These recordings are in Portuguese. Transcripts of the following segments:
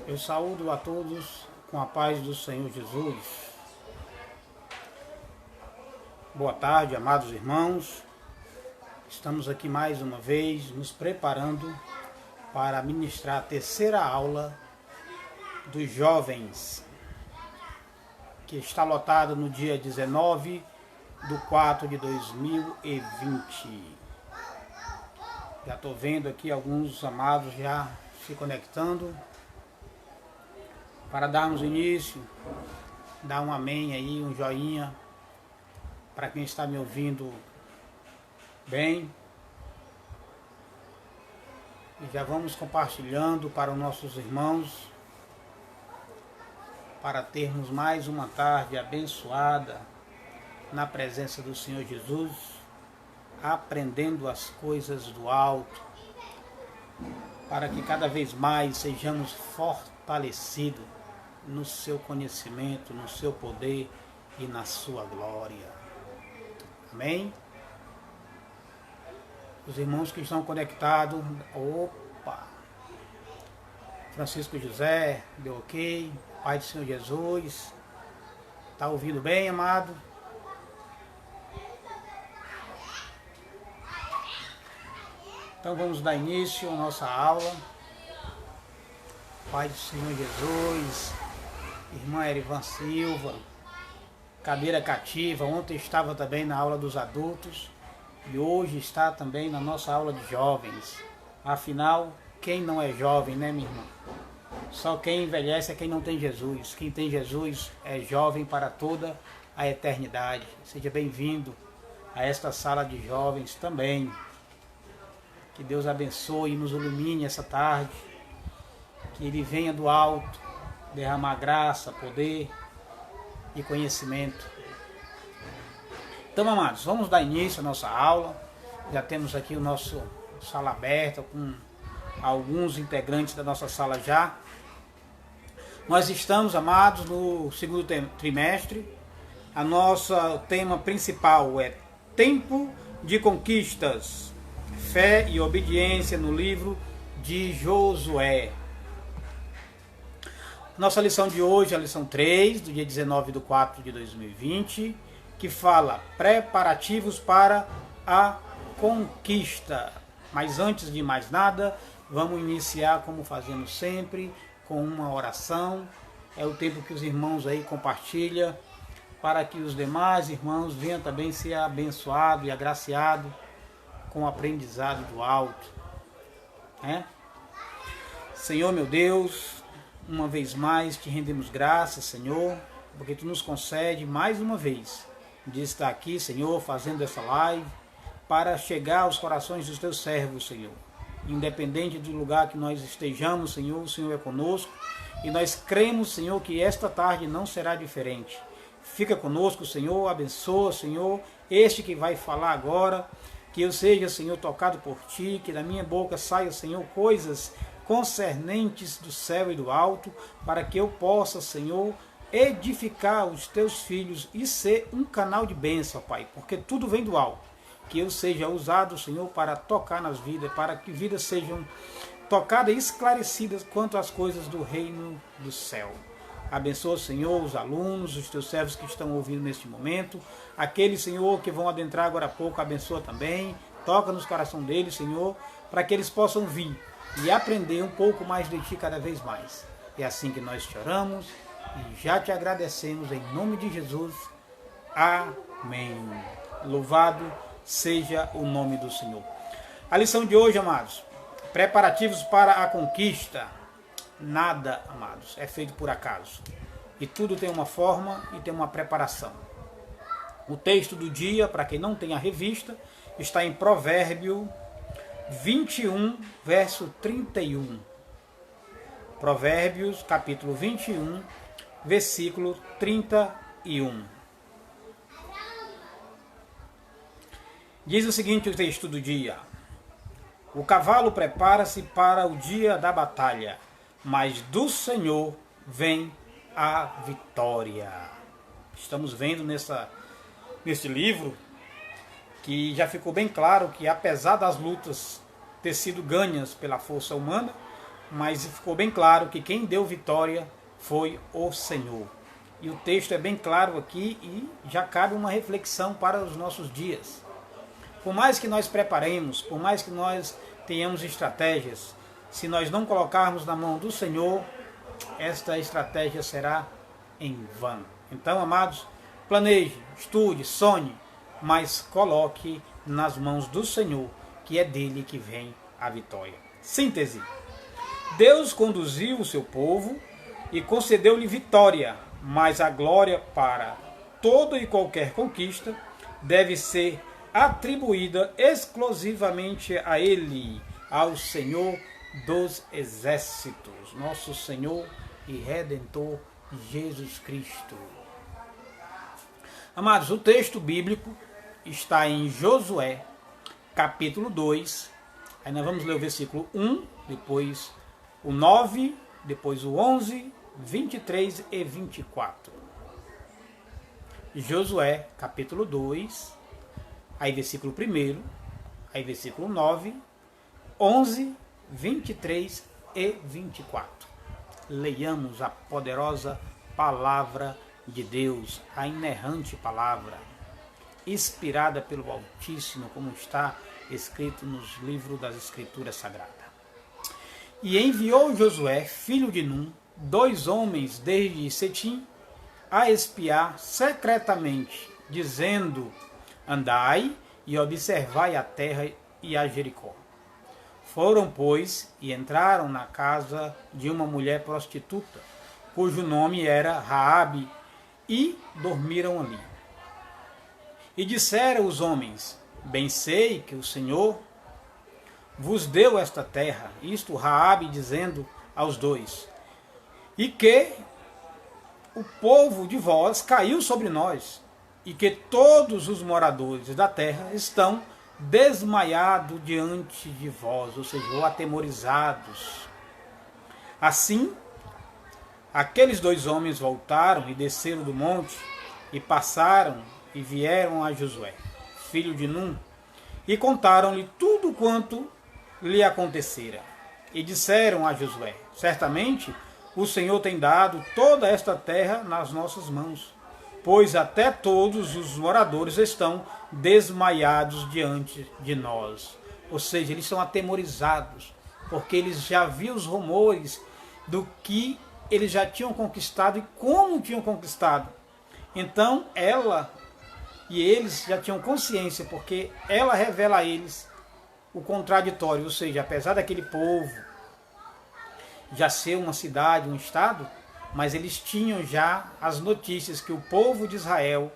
Eu saúdo a todos com a paz do Senhor Jesus. Boa tarde, amados irmãos. Estamos aqui mais uma vez nos preparando para ministrar a terceira aula dos jovens, que está lotada no dia 19/4/2020. Já estou vendo aqui alguns amados já se conectando. Para darmos início, dá um amém aí, um joinha, para quem está me ouvindo bem. E já vamos compartilhando para os nossos irmãos, para termos mais uma tarde abençoada na presença do Senhor Jesus, aprendendo as coisas do alto, para que cada vez mais sejamos fortalecidos no seu conhecimento, no seu poder e na sua glória. Amém? Os irmãos que estão conectados, opa! Francisco José, deu ok. Pai do Senhor Jesus. Está ouvindo bem, amado? Então vamos dar início à nossa aula. Pai do Senhor Jesus. Irmã Erivan Silva, cadeira cativa, ontem estava também na aula dos adultos e hoje está também na nossa aula de jovens. Afinal, quem não é jovem, né, minha irmã? Só quem envelhece é quem não tem Jesus. Quem tem Jesus é jovem para toda a eternidade. Seja bem-vindo a esta sala de jovens também. Que Deus abençoe e nos ilumine essa tarde. Que Ele venha do alto derramar graça, poder e conhecimento. Então, amados, vamos dar início à nossa aula. Já temos aqui o nosso sala aberta com alguns integrantes da nossa sala já. Nós estamos, amados, no segundo trimestre. O tema principal é Tempo de Conquistas, Fé e Obediência no livro de Josué. Nossa lição de hoje é a lição 3, do dia 19/4/2020, que fala preparativos para a conquista. Mas antes de mais nada, vamos iniciar como fazemos sempre, com uma oração. É o tempo que os irmãos aí compartilham, para que os demais irmãos venham também ser abençoados e agraciados com o aprendizado do alto. Senhor meu Deus, uma vez mais te rendemos graças, Senhor, porque tu nos concede mais uma vez de estar aqui, Senhor, fazendo essa live para chegar aos corações dos teus servos, Senhor. Independente do lugar que nós estejamos, Senhor, o Senhor é conosco e nós cremos, Senhor, que esta tarde não será diferente. Fica conosco, Senhor, abençoa, Senhor, este que vai falar agora, que eu seja, Senhor, tocado por ti, que da minha boca saia, Senhor, coisas concernentes do céu e do alto, para que eu possa, Senhor, edificar os teus filhos e ser um canal de bênção, Pai, porque tudo vem do alto. Que eu seja usado, Senhor, para tocar nas vidas, para que vidas sejam tocadas e esclarecidas quanto às coisas do reino do céu. Abençoa, Senhor, os alunos, os teus servos que estão ouvindo neste momento, aqueles, Senhor, que vão adentrar agora há pouco, abençoa também, toca nos corações deles, Senhor, para que eles possam vir e aprender um pouco mais de ti cada vez mais. É assim que nós te oramos e já te agradecemos em nome de Jesus. Amém. Louvado seja o nome do Senhor. A lição de hoje, amados, preparativos para a conquista. Nada, amados, é feito por acaso. E tudo tem uma forma e tem uma preparação. O texto do dia, para quem não tem a revista, está em Provérbio 21, verso 31. Provérbios, capítulo 21, versículo 31. Diz o seguinte o texto do dia: o cavalo prepara-se para o dia da batalha, mas do Senhor vem a vitória. Estamos vendo nesse livro que já ficou bem claro que, apesar das lutas ter sido ganhas pela força humana, mas ficou bem claro que quem deu vitória foi o Senhor. E o texto é bem claro aqui e já cabe uma reflexão para os nossos dias. Por mais que nós preparemos, por mais que nós tenhamos estratégias, se nós não colocarmos na mão do Senhor, esta estratégia será em vão. Então, amados, planeje, estude, sonhe, mas coloque nas mãos do Senhor, que é dele que vem a vitória. Síntese. Deus conduziu o seu povo e concedeu-lhe vitória, mas a glória para toda e qualquer conquista deve ser atribuída exclusivamente a Ele, ao Senhor dos Exércitos, nosso Senhor e Redentor Jesus Cristo. Amados, o texto bíblico está em Josué, capítulo 2. Aí nós vamos ler o versículo 1, depois o 9, depois o 11, 23 e 24. Josué, capítulo 2, aí versículo 1, aí versículo 9, 11, 23 e 24. Leiamos a poderosa palavra de Deus, a inerrante palavra, inspirada pelo Altíssimo, como está escrito nos livros das Escrituras Sagradas. E enviou Josué, filho de Num, 2 homens desde Setim, a espiar secretamente, dizendo: andai e observai a terra e a Jericó. Foram, pois, e entraram na casa de uma mulher prostituta, cujo nome era Raabe, e dormiram ali. E disseram os homens: bem sei que o Senhor vos deu esta terra, isto Raabe dizendo aos 2, e que o povo de vós caiu sobre nós, e que todos os moradores da terra estão desmaiados diante de vós, ou seja, ou atemorizados. Assim, aqueles 2 homens voltaram e desceram do monte, e passaram e vieram a Josué, filho de Num, e contaram-lhe tudo quanto lhe acontecera. E disseram a Josué: certamente o Senhor tem dado toda esta terra nas nossas mãos, pois até todos os moradores estão desmaiados diante de nós. Ou seja, eles são atemorizados, porque eles já viam os rumores do que eles já tinham conquistado e como tinham conquistado. Então ela e eles já tinham consciência, porque ela revela a eles o contraditório, ou seja, apesar daquele povo já ser uma cidade, um estado, mas eles tinham já as notícias que o povo de Israel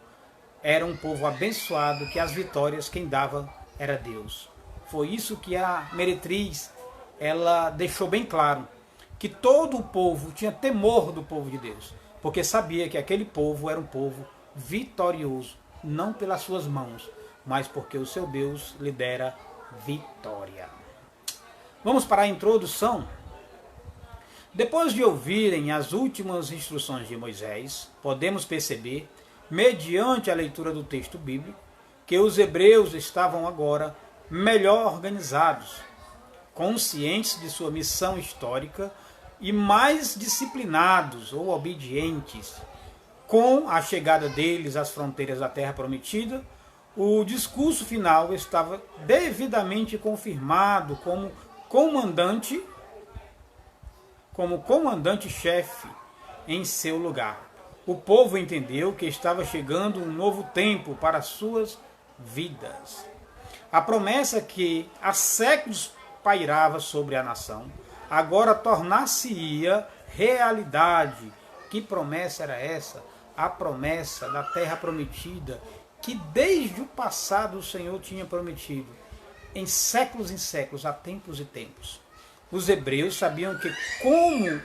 era um povo abençoado, que as vitórias quem dava era Deus. Foi isso que a meretriz ela deixou bem claro, que todo o povo tinha temor do povo de Deus, porque sabia que aquele povo era um povo vitorioso, não pelas suas mãos, mas porque o seu Deus lhe dera vitória. Vamos para a introdução. Depois de ouvirem as últimas instruções de Moisés, podemos perceber, mediante a leitura do texto bíblico, que os hebreus estavam agora melhor organizados, conscientes de sua missão histórica e mais disciplinados ou obedientes. Com a chegada deles às fronteiras da Terra Prometida, o discurso final estava devidamente confirmado como comandante-chefe em seu lugar. O povo entendeu que estava chegando um novo tempo para suas vidas. A promessa que há séculos pairava sobre a nação, agora tornar-se-ia realidade. Que promessa era essa? A promessa da terra prometida, que desde o passado o Senhor tinha prometido, em séculos, há tempos e tempos. Os hebreus sabiam que, como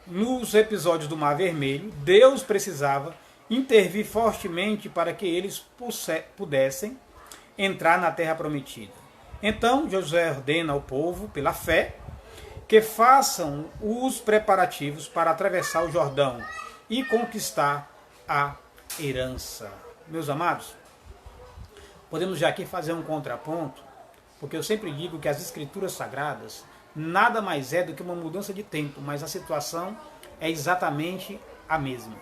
nos episódios do Mar Vermelho, Deus precisava intervir fortemente para que eles pudessem entrar na terra prometida. Então Josué ordena ao povo, pela fé, que façam os preparativos para atravessar o Jordão e conquistar a herança. Meus amados, podemos já aqui fazer um contraponto, porque eu sempre digo que as Escrituras Sagradas nada mais é do que uma mudança de tempo, mas a situação é exatamente a mesma.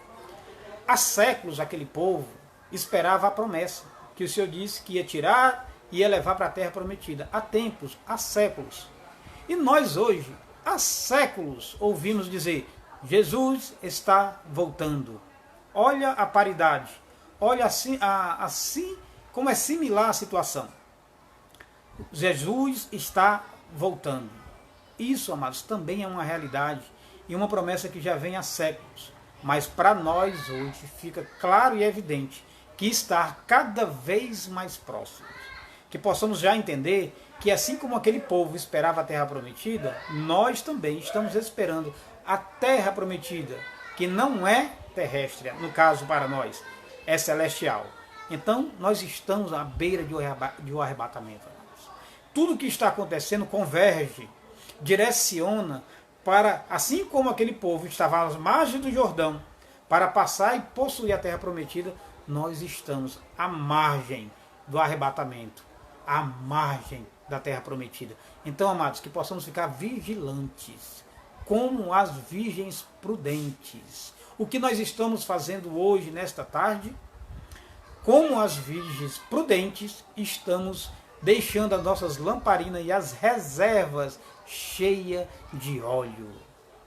Há séculos aquele povo esperava a promessa, que o Senhor disse que ia tirar e ia levar para a terra prometida. Há tempos, há séculos. E nós hoje, há séculos, ouvimos dizer, Jesus está voltando. Olha a paridade, olha assim como é similar a situação. Jesus está voltando. Isso, amados, também é uma realidade e uma promessa que já vem há séculos. Mas para nós hoje fica claro e evidente que está cada vez mais próximo. Que possamos já entender que assim como aquele povo esperava a terra prometida, nós também estamos esperando a terra prometida, que não é terrestre, no caso para nós, é celestial. Então nós estamos à beira de um arrebatamento. Tudo que está acontecendo converge, direciona para, assim como aquele povo estava às margens do Jordão, para passar e possuir a terra prometida, nós estamos à margem do arrebatamento, à margem da terra prometida. Então, amados, que possamos ficar vigilantes, como as virgens prudentes. O que nós estamos fazendo hoje, nesta tarde, como as virgens prudentes, estamos deixando as nossas lamparinas e as reservas cheias de óleo.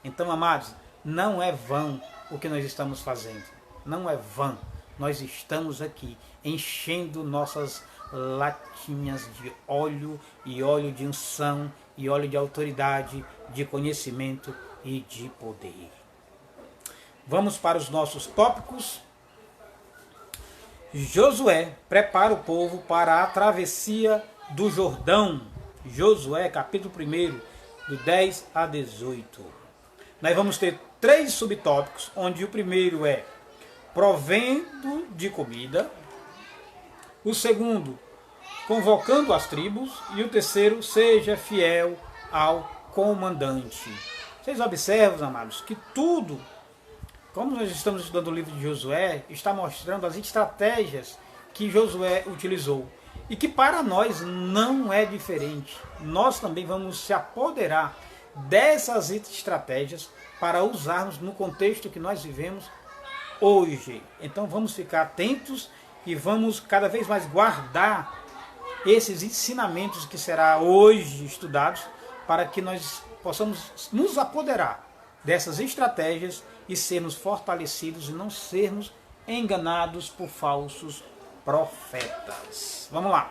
Então, amados, não é vão o que nós estamos fazendo. Não é vão. Nós estamos aqui enchendo nossas latinhas de óleo, e óleo de unção, e óleo de autoridade, de conhecimento e de poder. Vamos para os nossos tópicos. Josué prepara o povo para a travessia do Jordão. Josué, capítulo 1, do 10 a 18. Nós vamos ter 3 subtópicos, onde o primeiro é provendo de comida, o segundo, convocando as tribos, e o terceiro, seja fiel ao comandante. Vocês observam, amados, que tudo, como nós estamos estudando o livro de Josué, está mostrando as estratégias que Josué utilizou. E que para nós não é diferente. Nós também vamos se apoderar dessas estratégias para usarmos no contexto que nós vivemos hoje. Então vamos ficar atentos e vamos cada vez mais guardar esses ensinamentos que serão hoje estudados, para que nós possamos nos apoderar dessas estratégias e sermos fortalecidos e não sermos enganados por falsos profetas. Vamos lá.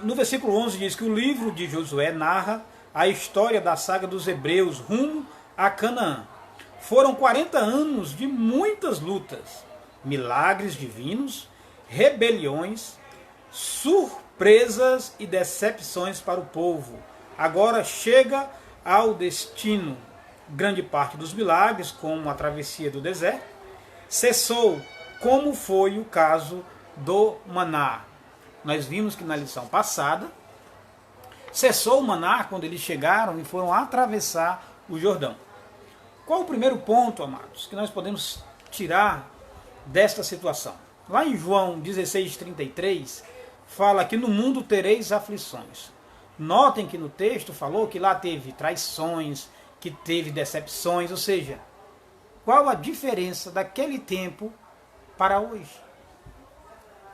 No versículo 11 diz que o livro de Josué narra a história da saga dos hebreus rumo a Canaã. Foram 40 anos de muitas lutas, milagres divinos, rebeliões, surpresas e decepções para o povo. Agora chega ao destino. Grande parte dos milagres, como a travessia do deserto, cessou, como foi o caso do maná. Nós vimos que na lição passada, cessou o maná quando eles chegaram e foram atravessar o Jordão. Qual o primeiro ponto, amados, que nós podemos tirar desta situação? Lá em João 16:33, fala que no mundo tereis aflições. Notem que no texto falou que lá teve traições, que teve decepções, ou seja, qual a diferença daquele tempo para hoje?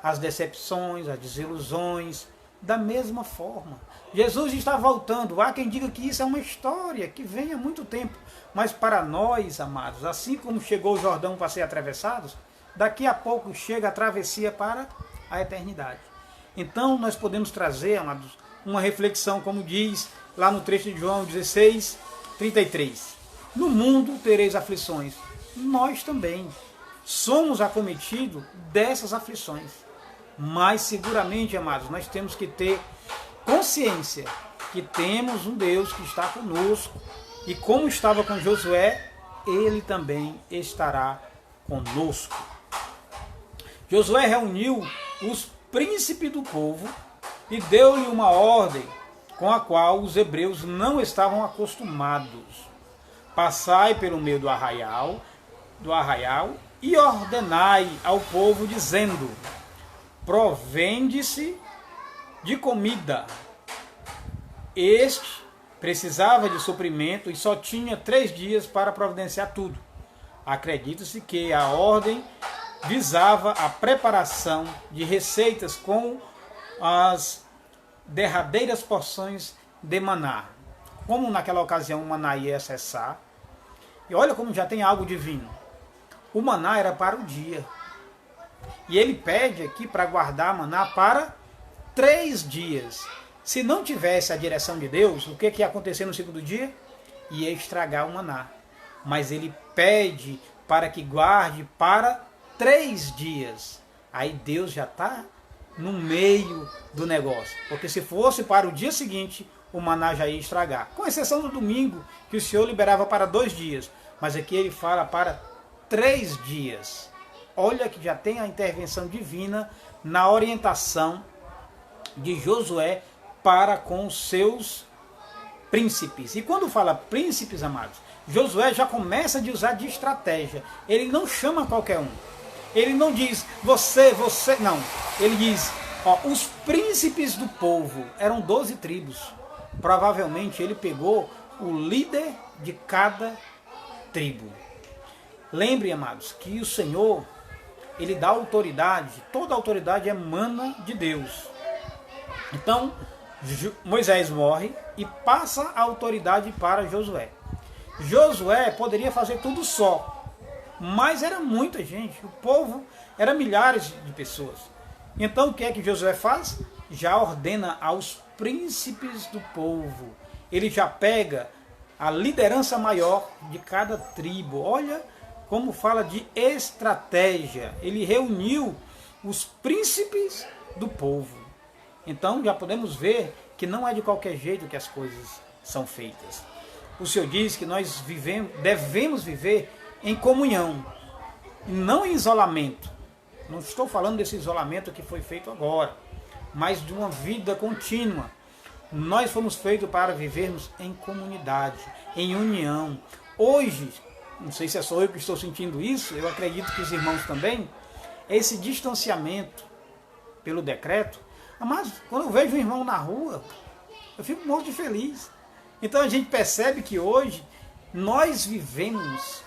As decepções, as desilusões, da mesma forma. Jesus está voltando. Há quem diga que isso é uma história que vem há muito tempo, mas para nós, amados, assim como chegou o Jordão para ser atravessados, daqui a pouco chega a travessia para a eternidade. Então nós podemos trazer, amados, uma reflexão, como diz lá no trecho de João 16:33. No mundo tereis aflições. Nós também somos acometidos dessas aflições. Mas seguramente, amados, nós temos que ter consciência que temos um Deus que está conosco. E como estava com Josué, Ele também estará conosco. Josué reuniu os príncipes do povo e deu-lhe uma ordem com a qual os hebreus não estavam acostumados. Passai pelo meio do arraial e ordenai ao povo, dizendo: provende-se de comida. Este precisava de suprimento e só tinha 3 dias para providenciar tudo. Acredita-se que a ordem visava a preparação de receitas com as derradeiras porções de maná. Como naquela ocasião o maná ia cessar, e olha como já tem algo divino. O maná era para o dia. E ele pede aqui para guardar maná para 3 dias. Se não tivesse a direção de Deus, o que ia acontecer no segundo dia? Ia estragar o maná. Mas ele pede para que guarde para 3 dias. Aí Deus já está no meio do negócio. Porque se fosse para o dia seguinte, o maná já ia estragar. Com exceção do domingo, que o Senhor liberava para 2 dias. Mas aqui ele fala para 3 dias. Olha que já tem a intervenção divina na orientação de Josué para com os seus príncipes. E quando fala príncipes, amados, Josué já começa a usar de estratégia. Ele não chama qualquer um. Ele não diz você, não. Ele diz, os príncipes do povo. Eram 12 tribos. Provavelmente ele pegou o líder de cada tribo. Lembre, amados, que o Senhor, ele dá autoridade. Toda autoridade emana de Deus. Então, Moisés morre e passa a autoridade para Josué. Josué poderia fazer tudo só, mas era muita gente, o povo era milhares de pessoas. Então o que é que Josué faz? Já ordena aos príncipes do povo. Ele já pega a liderança maior de cada tribo. Olha como fala de estratégia. Ele reuniu os príncipes do povo. Então já podemos ver que não é de qualquer jeito que as coisas são feitas. O Senhor diz que nós devemos viver em comunhão, não em isolamento. Não estou falando desse isolamento que foi feito agora, mas de uma vida contínua. Nós fomos feitos para vivermos em comunidade, em união. Hoje, não sei se é só eu que estou sentindo isso, eu acredito que os irmãos também, esse distanciamento pelo decreto. Mas quando eu vejo um irmão na rua, eu fico muito feliz. Então a gente percebe que hoje nós vivemos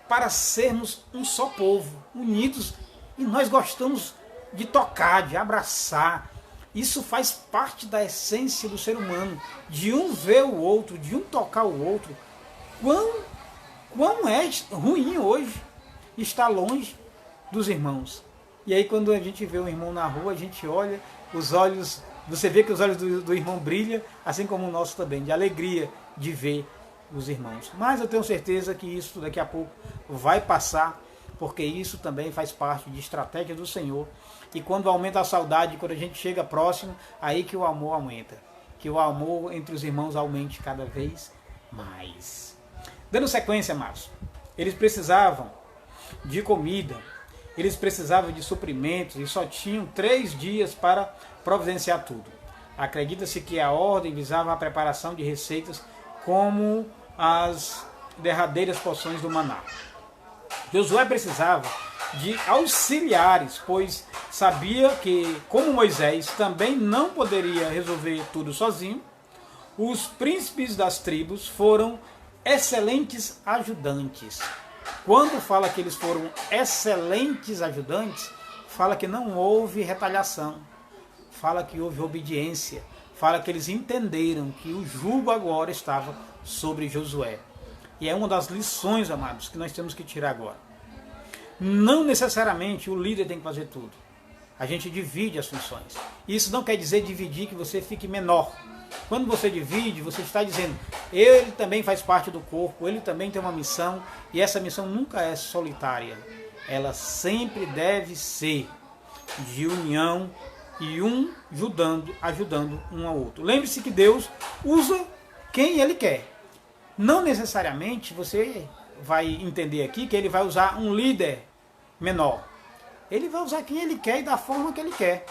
para sermos um só povo, unidos, e nós gostamos de tocar, de abraçar. Isso faz parte da essência do ser humano, de um ver o outro, de um tocar o outro. Quão é ruim hoje estar longe dos irmãos. E aí quando a gente vê um irmão na rua, a gente olha, os olhos, você vê que os olhos do irmão brilham, assim como o nosso também, de alegria de ver os irmãos. Mas eu tenho certeza que isso daqui a pouco vai passar, porque isso também faz parte de estratégia do Senhor. E quando aumenta a saudade, quando a gente chega próximo, aí que o amor aumenta. Que o amor entre os irmãos aumente cada vez mais. Dando sequência, amados, eles precisavam de comida, eles precisavam de suprimentos e só tinham 3 dias para providenciar tudo. Acredita-se que a ordem visava a preparação de receitas como as derradeiras porções do maná. Josué precisava de auxiliares, pois sabia que, como Moisés também não poderia resolver tudo sozinho, os príncipes das tribos foram excelentes ajudantes. Quando fala que eles foram excelentes ajudantes, fala que não houve retaliação, fala que houve obediência, fala que eles entenderam que o jugo agora estava sobre Josué. E é uma das lições, amados, que nós temos que tirar agora. Não necessariamente o líder tem que fazer tudo. A gente divide as funções. Isso não quer dizer dividir que você fique menor. Quando você divide, você está dizendo, ele também faz parte do corpo, ele também tem uma missão, e essa missão nunca é solitária. Ela sempre deve ser de união e um ajudando um ao outro. Lembre-se que Deus usa quem Ele quer. Não necessariamente você vai entender aqui que Ele vai usar um líder menor. Ele vai usar quem Ele quer e da forma que Ele quer.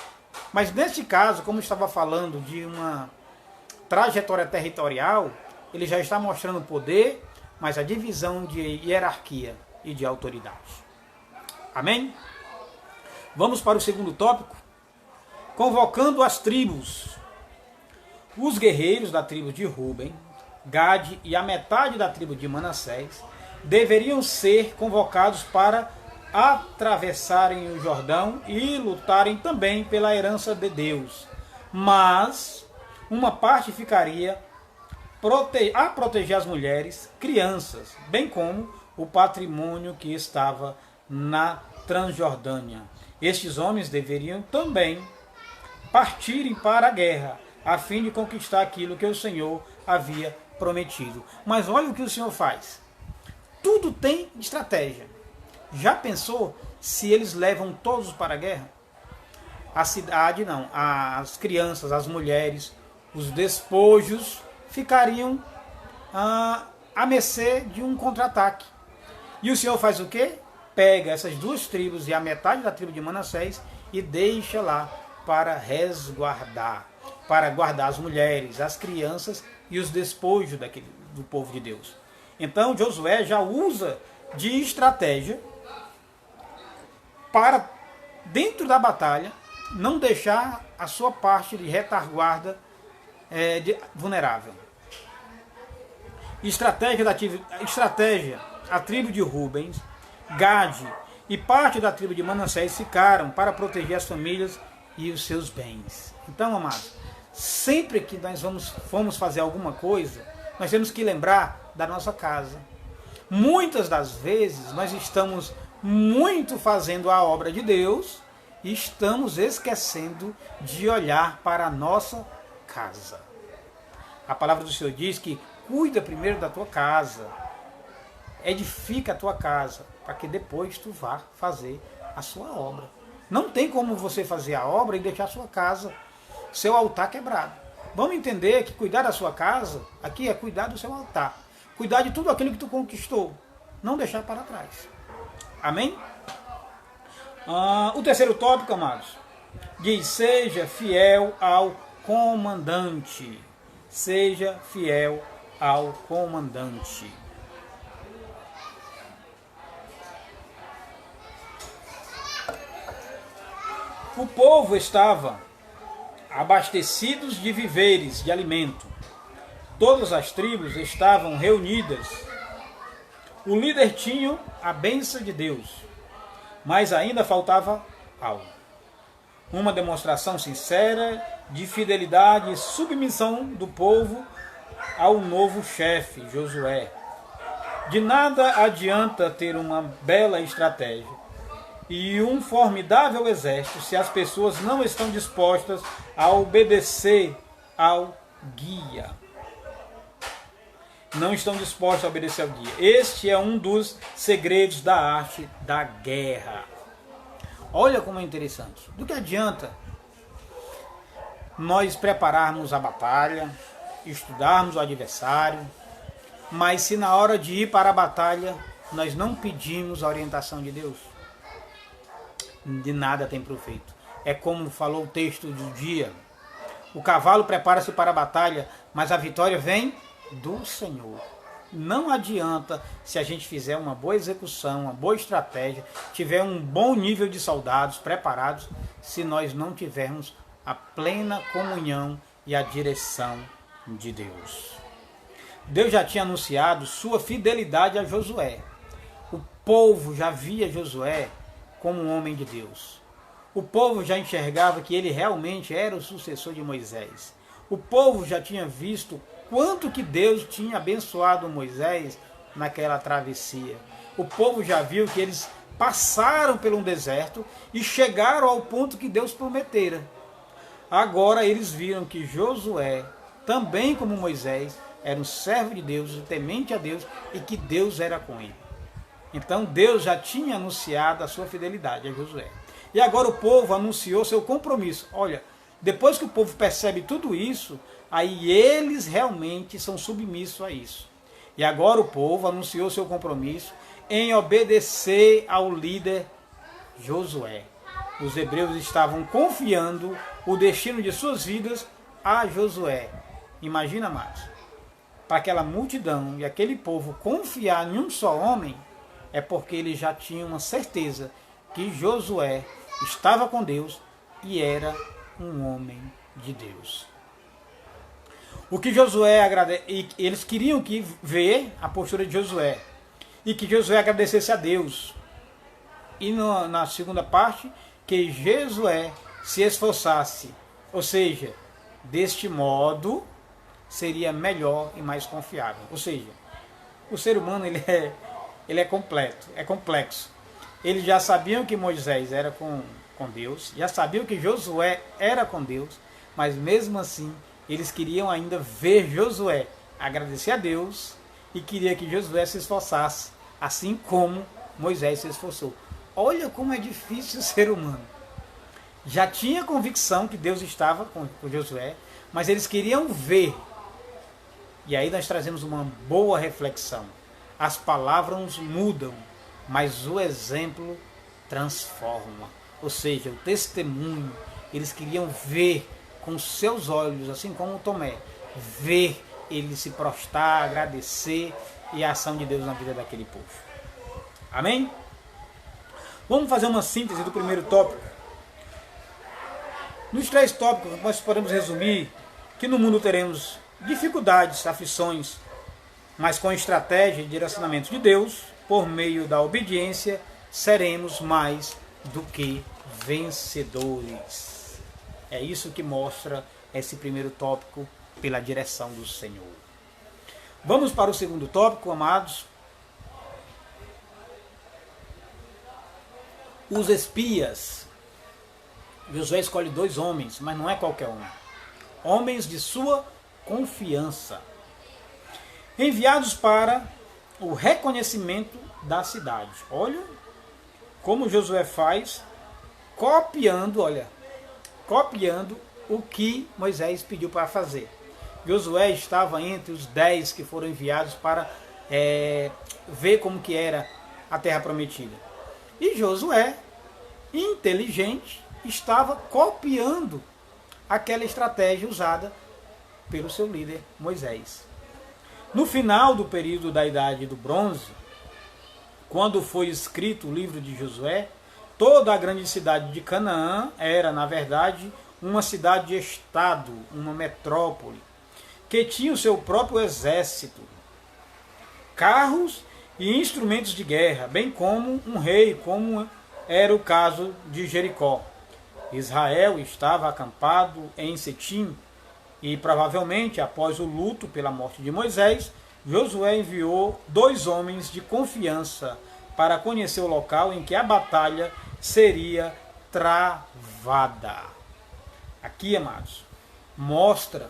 Mas neste caso, como eu estava falando de uma trajetória territorial, Ele já está mostrando poder, mas a divisão de hierarquia e de autoridade. Amém? Vamos para o segundo tópico. Convocando as tribos. Os guerreiros da tribo de Ruben, Gade e a metade da tribo de Manassés deveriam ser convocados para atravessarem o Jordão e lutarem também pela herança de Deus. Mas uma parte ficaria a proteger as mulheres, crianças, bem como o patrimônio que estava na Transjordânia. Estes homens deveriam também partirem para a guerra, a fim de conquistar aquilo que o Senhor havia prometido. Mas olha o que o Senhor faz. Tudo tem estratégia. Já pensou se eles levam todos para a guerra? A cidade não, as crianças, as mulheres, os despojos ficariam à mercê de um contra-ataque. E o Senhor faz o quê? Pega essas duas tribos e a metade da tribo de Manassés e deixa lá para resguardar, para guardar as mulheres, as crianças e os despojos do povo de Deus. Então Josué já usa de estratégia para, dentro da batalha, não deixar a sua parte de retaguarda vulnerável. Estratégia, a tribo de Rubens, Gade e parte da tribo de Manassés ficaram para proteger as famílias e os seus bens. Então, amados, sempre que nós formos fazer alguma coisa, nós temos que lembrar da nossa casa. Muitas das vezes nós estamos muito fazendo a obra de Deus e estamos esquecendo de olhar para a nossa casa. A palavra do Senhor diz que cuida primeiro da tua casa, edifica a tua casa, para que depois tu vá fazer a sua obra. Não tem como você fazer a obra e deixar a sua casa, seu altar quebrado. Vamos entender que cuidar da sua casa, aqui é cuidar do seu altar. Cuidar de tudo aquilo que tu conquistou. Não deixar para trás. Amém? O terceiro tópico, amados, diz: seja fiel ao comandante. Seja fiel ao comandante. O povo estava abastecidos de víveres, de alimento. Todas as tribos estavam reunidas. O líder tinha a bênção de Deus, mas ainda faltava algo. Uma demonstração sincera de fidelidade e submissão do povo ao novo chefe, Josué. De nada adianta ter uma bela estratégia e um formidável exército se as pessoas não estão dispostas a obedecer ao guia. Não estão dispostos a obedecer ao guia. Este é um dos segredos da arte da guerra. Olha como é interessante. Do que adianta nós prepararmos a batalha, estudarmos o adversário, mas se na hora de ir para a batalha nós não pedimos a orientação de Deus? De nada tem proveito. É como falou o texto do dia: o cavalo prepara-se para a batalha, mas a vitória vem do Senhor. Não adianta, se a gente fizer uma boa execução, uma boa estratégia, tiver um bom nível de soldados preparados, se nós não tivermos a plena comunhão e a direção de Deus. Deus já tinha anunciado sua fidelidade a Josué. O povo já via Josué como um homem de Deus. O povo já enxergava que ele realmente era o sucessor de Moisés. O povo já tinha visto quanto que Deus tinha abençoado Moisés naquela travessia. O povo já viu que eles passaram por um deserto e chegaram ao ponto que Deus prometera. Agora eles viram que Josué, também como Moisés, era um servo de Deus, temente a Deus, e que Deus era com ele. Então Deus já tinha anunciado a sua fidelidade a Josué. E agora o povo anunciou seu compromisso. Olha, depois que o povo percebe tudo isso, aí eles realmente são submissos a isso. E agora o povo anunciou seu compromisso em obedecer ao líder Josué. Os hebreus estavam confiando o destino de suas vidas a Josué. Imagina mais, para aquela multidão e aquele povo confiar em um só homem, é porque eles já tinham uma certeza que Josué estava com Deus e era um homem de Deus. O que Josué e eles queriam ver a postura de Josué e que Josué agradecesse a Deus. E na segunda parte, que Josué se esforçasse, ou seja, deste modo seria melhor e mais confiável. Ou seja, o ser humano ele é completo, é complexo. Eles já sabiam que Moisés era com Deus, já sabiam que Josué era com Deus, mas mesmo assim eles queriam ainda ver Josué agradecer a Deus e queria que Josué se esforçasse, assim como Moisés se esforçou. Olha como é difícil o ser humano. Já tinha convicção que Deus estava com Josué, mas eles queriam ver. E aí nós trazemos uma boa reflexão. As palavras mudam, mas o exemplo transforma. Ou seja, o testemunho, eles queriam ver com seus olhos, assim como Tomé, ver ele se prostrar, agradecer e a ação de Deus na vida daquele povo. Amém? Vamos fazer uma síntese do primeiro tópico. Nos 3 tópicos, nós podemos resumir que no mundo teremos dificuldades, aflições, mas com estratégia e direcionamento de Deus, por meio da obediência, seremos mais do que vencedores. É isso que mostra esse primeiro tópico pela direção do Senhor. Vamos para o segundo tópico, amados. Os espias. Josué escolhe 2 homens, mas não é qualquer um. Homens de sua confiança. Enviados para o reconhecimento da cidade. Olha como Josué faz, copiando o que Moisés pediu para fazer. Josué estava entre os 10 que foram enviados para ver como que era a terra prometida. E Josué, inteligente, estava copiando aquela estratégia usada pelo seu líder Moisés. No final do período da Idade do Bronze, quando foi escrito o livro de Josué, toda a grande cidade de Canaã era, na verdade, uma cidade-estado, uma metrópole, que tinha o seu próprio exército, carros e instrumentos de guerra, bem como um rei, como era o caso de Jericó. Israel estava acampado em Setim e, provavelmente, após o luto pela morte de Moisés, Josué enviou 2 homens de confiança para conhecer o local em que a batalha seria travada. Aqui, amados, mostra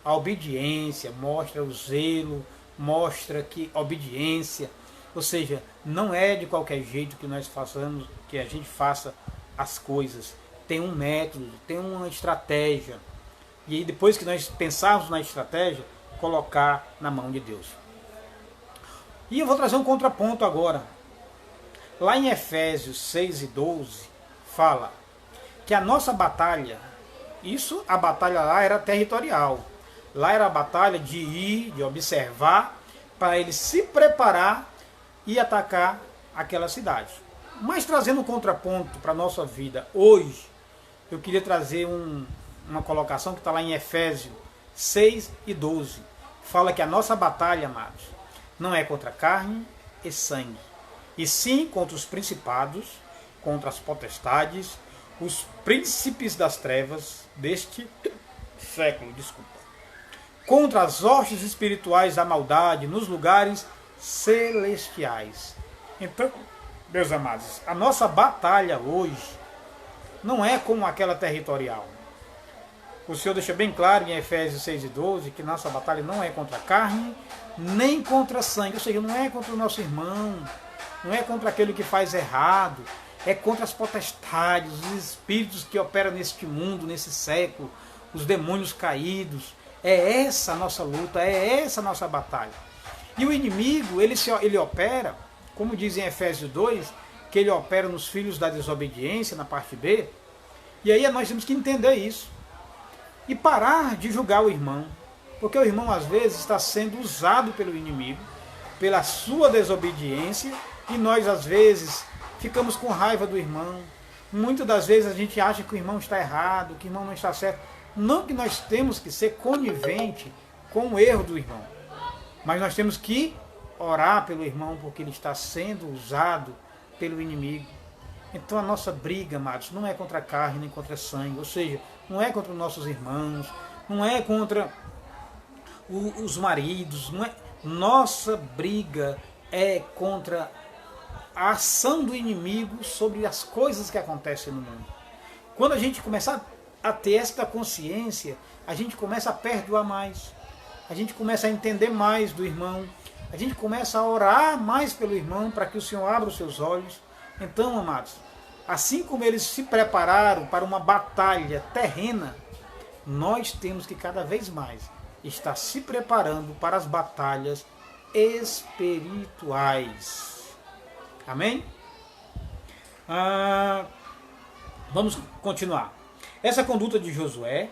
a obediência, mostra o zelo, mostra que obediência, ou seja, não é de qualquer jeito que nós façamos, que a gente faça as coisas. Tem um método, tem uma estratégia. E aí, depois que nós pensarmos na estratégia, colocar na mão de Deus. E eu vou trazer um contraponto agora. Lá em Efésios 6 e 12, fala que a nossa batalha, a batalha lá era territorial. Lá era a batalha de ir, de observar, para ele se preparar e atacar aquela cidade. Mas trazendo um contraponto para a nossa vida hoje, eu queria trazer uma colocação que está lá em Efésios 6 e 12. Fala que a nossa batalha, amados, não é contra carne e sangue, e sim contra os principados, contra as potestades, os príncipes das trevas deste século, contra as hostes espirituais da maldade nos lugares celestiais. Então, meus amados, a nossa batalha hoje não é como aquela territorial. O Senhor deixa bem claro em Efésios 6 e 12 que nossa batalha não é contra a carne, nem contra sangue, ou seja, não é contra o nosso irmão, não é contra aquele que faz errado, é contra as potestades, os espíritos que operam neste mundo, nesse século, os demônios caídos. É essa a nossa luta, é essa a nossa batalha. E o inimigo, ele opera, como diz em Efésios 2, que ele opera nos filhos da desobediência, na parte B, e aí nós temos que entender isso. E parar de julgar o irmão, porque o irmão às vezes está sendo usado pelo inimigo, pela sua desobediência, e nós às vezes ficamos com raiva do irmão. Muitas das vezes a gente acha que o irmão está errado, que o irmão não está certo. Não que nós temos que ser conivente com o erro do irmão. Mas nós temos que orar pelo irmão, porque ele está sendo usado pelo inimigo. Então a nossa briga, amados, não é contra a carne nem contra sangue, ou seja, não é contra os nossos irmãos, não é contra os maridos, não é. Nossa briga é contra a ação do inimigo sobre as coisas que acontecem no mundo. Quando a gente começar a ter esta consciência, a gente começa a perdoar mais, a gente começa a entender mais do irmão, a gente começa a orar mais pelo irmão para que o Senhor abra os seus olhos. Então, amados, assim como eles se prepararam para uma batalha terrena, nós temos que cada vez mais estar se preparando para as batalhas espirituais. Amém? Vamos continuar. Essa conduta de Josué,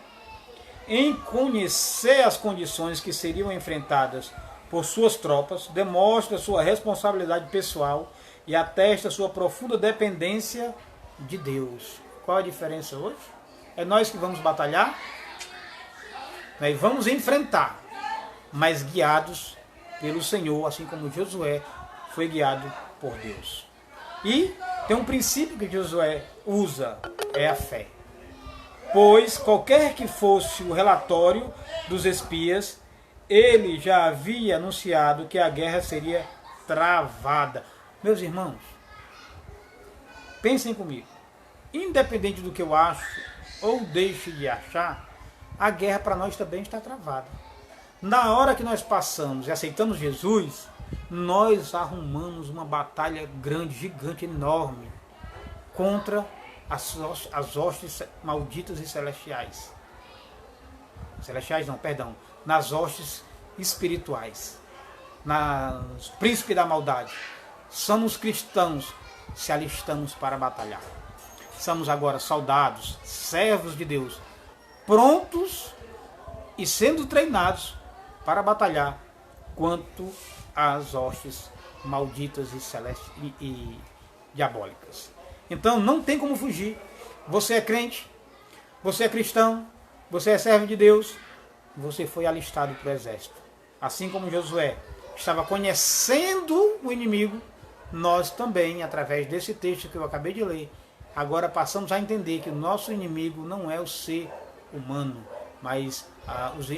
em conhecer as condições que seriam enfrentadas por suas tropas, demonstra sua responsabilidade pessoal e atesta sua profunda dependência de Deus. Qual a diferença hoje? É nós que vamos batalhar? Nós vamos enfrentar, mas guiados pelo Senhor, assim como Josué foi guiado por Deus. E tem um princípio que Josué usa, é a fé. Pois qualquer que fosse o relatório dos espias, ele já havia anunciado que a guerra seria travada. Meus irmãos, pensem comigo. Independente do que eu acho ou deixe de achar, a guerra para nós também está travada. Na hora que nós passamos e aceitamos Jesus, nós arrumamos uma batalha grande, gigante, enorme, contra as hostes malditas e celestiais. Celestiais não, perdão. Nas hostes espirituais. Nos príncipes da maldade. Somos cristãos, se alistamos para batalhar. Somos agora soldados, servos de Deus, prontos e sendo treinados para batalhar quanto às hostes malditas e diabólicas. Então não tem como fugir. Você é crente, você é cristão, você é servo de Deus, você foi alistado para o exército. Assim como Josué estava conhecendo o inimigo, nós também, através desse texto que eu acabei de ler, agora passamos a entender que o nosso inimigo não é o ser humano, mas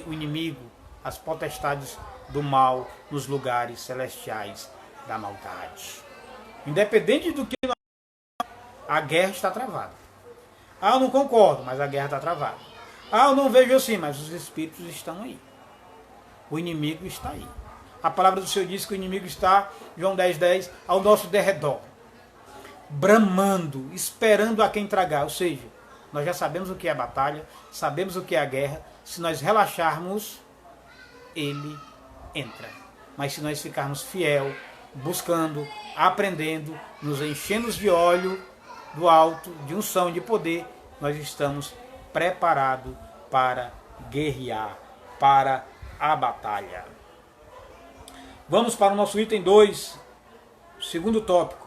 o inimigo, as potestades do mal nos lugares celestiais da maldade. Independente do que a guerra está travada. Eu não concordo, mas a guerra está travada. Eu não vejo assim, mas os espíritos estão aí. O inimigo está aí. A palavra do Senhor diz que o inimigo está, João 10:10, ao nosso derredor, bramando, esperando a quem tragar. Ou seja, nós já sabemos o que é a batalha, sabemos o que é a guerra. Se nós relaxarmos, ele entra. Mas se nós ficarmos fiel, buscando, aprendendo, nos enchendo de óleo do alto, de unção e de poder, nós estamos preparados para guerrear, para a batalha. Vamos para o nosso item 2, segundo tópico,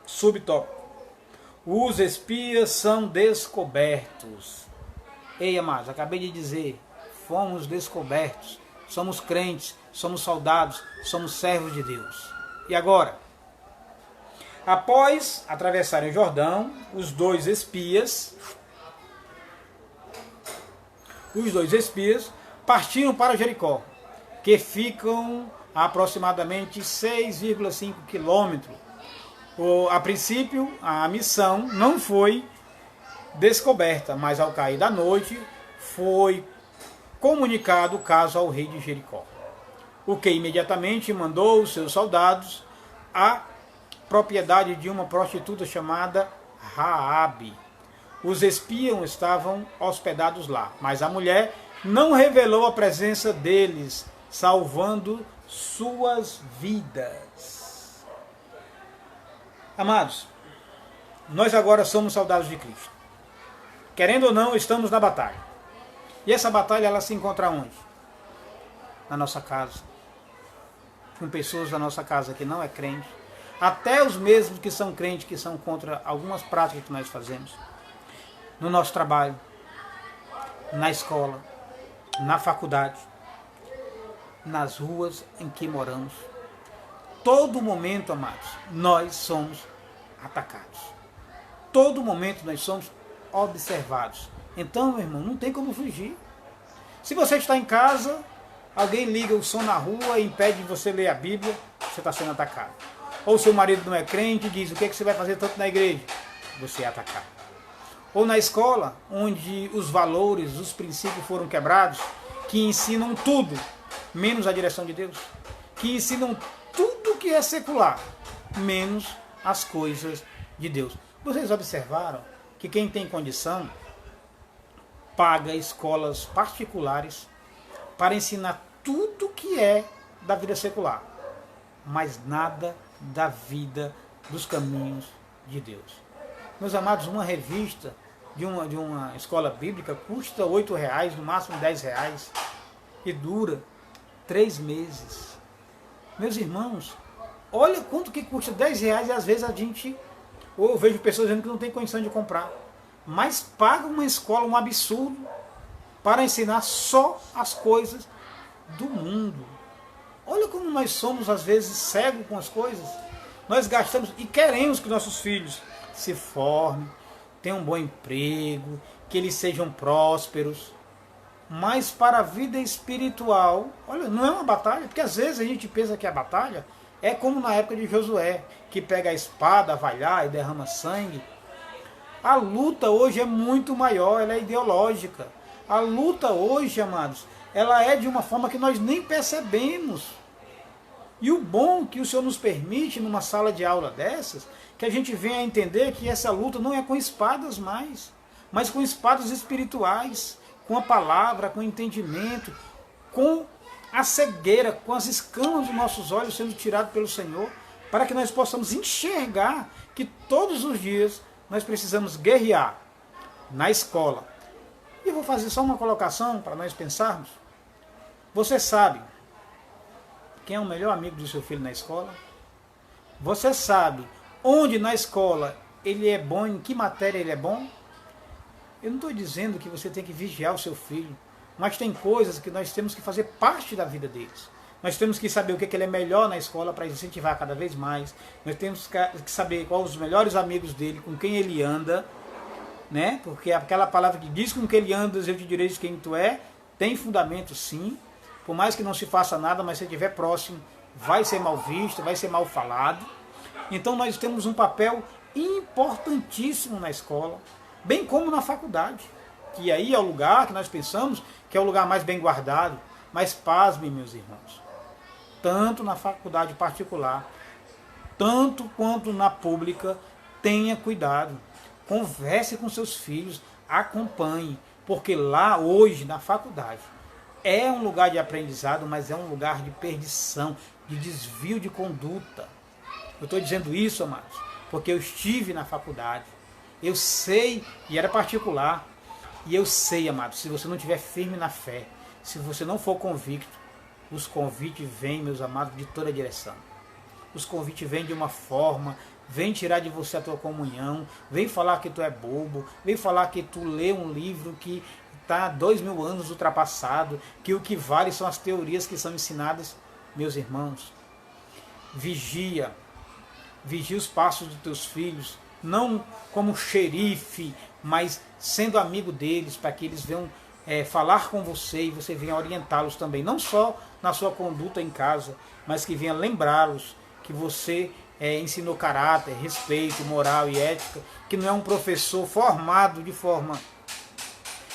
subtópico. Os espias são descobertos. Ei, amados, acabei de dizer, fomos descobertos, somos crentes, somos soldados, somos servos de Deus. E agora? Após atravessarem o Jordão, os dois espias partiram para Jericó, que ficam a aproximadamente 6,5 quilômetros. A princípio, a missão não foi descoberta, mas ao cair da noite foi comunicado o caso ao rei de Jericó, o que imediatamente mandou os seus soldados à propriedade de uma prostituta chamada Raabe. Os espias estavam hospedados lá, mas a mulher não revelou a presença deles, salvando suas vidas. Amados, nós agora somos soldados de Cristo. Querendo ou não, estamos na batalha. E essa batalha, ela se encontra onde? Na nossa casa. Com pessoas da nossa casa que não é crente. Até os mesmos que são crentes, que são contra algumas práticas que nós fazemos. No nosso trabalho, na escola, na faculdade. nas ruas em que moramos. Todo momento, amados, nós somos atacados. Todo momento nós somos observados. Então, meu irmão, não tem como fugir. Se você está em casa, alguém liga o som na rua e impede de você ler a Bíblia, você está sendo atacado. Ou seu marido não é crente e diz, o que, é que você vai fazer tanto na igreja? Você é atacado. Ou na escola, onde os valores, os princípios foram quebrados, que ensinam tudo, menos a direção de Deus. Que ensinam tudo que é secular, menos as coisas de Deus. Vocês observaram que quem tem condição paga escolas particulares para ensinar tudo que é da vida secular, mas nada da vida dos caminhos de Deus. Meus amados, uma revista de uma escola bíblica custa R$8, no máximo R$10, e dura 3 meses. Meus irmãos, olha quanto que custa R$10 e às vezes ou eu vejo pessoas dizendo que não tem condição de comprar, mas paga uma escola um absurdo para ensinar só as coisas do mundo. Olha como nós somos às vezes cegos com as coisas. Nós gastamos e queremos que nossos filhos se formem, tenham um bom emprego, que eles sejam prósperos. Mas para a vida espiritual, olha, não é uma batalha, porque às vezes a gente pensa que a batalha é como na época de Josué, que pega a espada, vai lá e derrama sangue. A luta hoje é muito maior, ela é ideológica. A luta hoje, amados, ela é de uma forma que nós nem percebemos. E o bom que o Senhor nos permite, numa sala de aula dessas, que a gente venha a entender que essa luta não é com espadas mais, mas com espadas espirituais, com a palavra, com o entendimento, com a cegueira, com as escamas dos nossos olhos sendo tiradas pelo Senhor, para que nós possamos enxergar que todos os dias nós precisamos guerrear na escola. E eu vou fazer só uma colocação para nós pensarmos. Você sabe quem é o melhor amigo do seu filho na escola? Você sabe onde na escola ele é bom, em que matéria ele é bom? Eu não estou dizendo que você tem que vigiar o seu filho, mas tem coisas que nós temos que fazer parte da vida deles. Nós temos que saber o que ele é melhor na escola para incentivar cada vez mais. Nós temos que saber quais os melhores amigos dele, com quem ele anda, né? Porque aquela palavra que diz com quem ele anda, eu te direi quem tu é, tem fundamento sim. Por mais que não se faça nada, mas se estiver próximo, vai ser mal visto, vai ser mal falado. Então nós temos um papel importantíssimo na escola, bem como na faculdade, que aí é o lugar que nós pensamos que é o lugar mais bem guardado. Mas pasmem, meus irmãos, tanto na faculdade particular, tanto quanto na pública, tenha cuidado. Converse com seus filhos, acompanhe, porque lá hoje, na faculdade, é um lugar de aprendizado, mas é um lugar de perdição, de desvio de conduta. Eu estou dizendo isso, amados, porque eu estive na faculdade, eu sei, e era particular, e eu sei, amados, se você não estiver firme na fé, se você não for convicto, os convites vêm, meus amados, de toda direção. Os convites vêm de uma forma, vem tirar de você a tua comunhão, vem falar que tu é bobo, vem falar que tu lê um livro que está 2000 anos ultrapassado, que o que vale são as teorias que são ensinadas. Meus irmãos, vigia os passos dos teus filhos, não como xerife, mas sendo amigo deles, para que eles venham falar com você e você venha orientá-los também, não só na sua conduta em casa, mas que venha lembrá-los que você ensinou caráter, respeito, moral e ética, que não é um professor formado de forma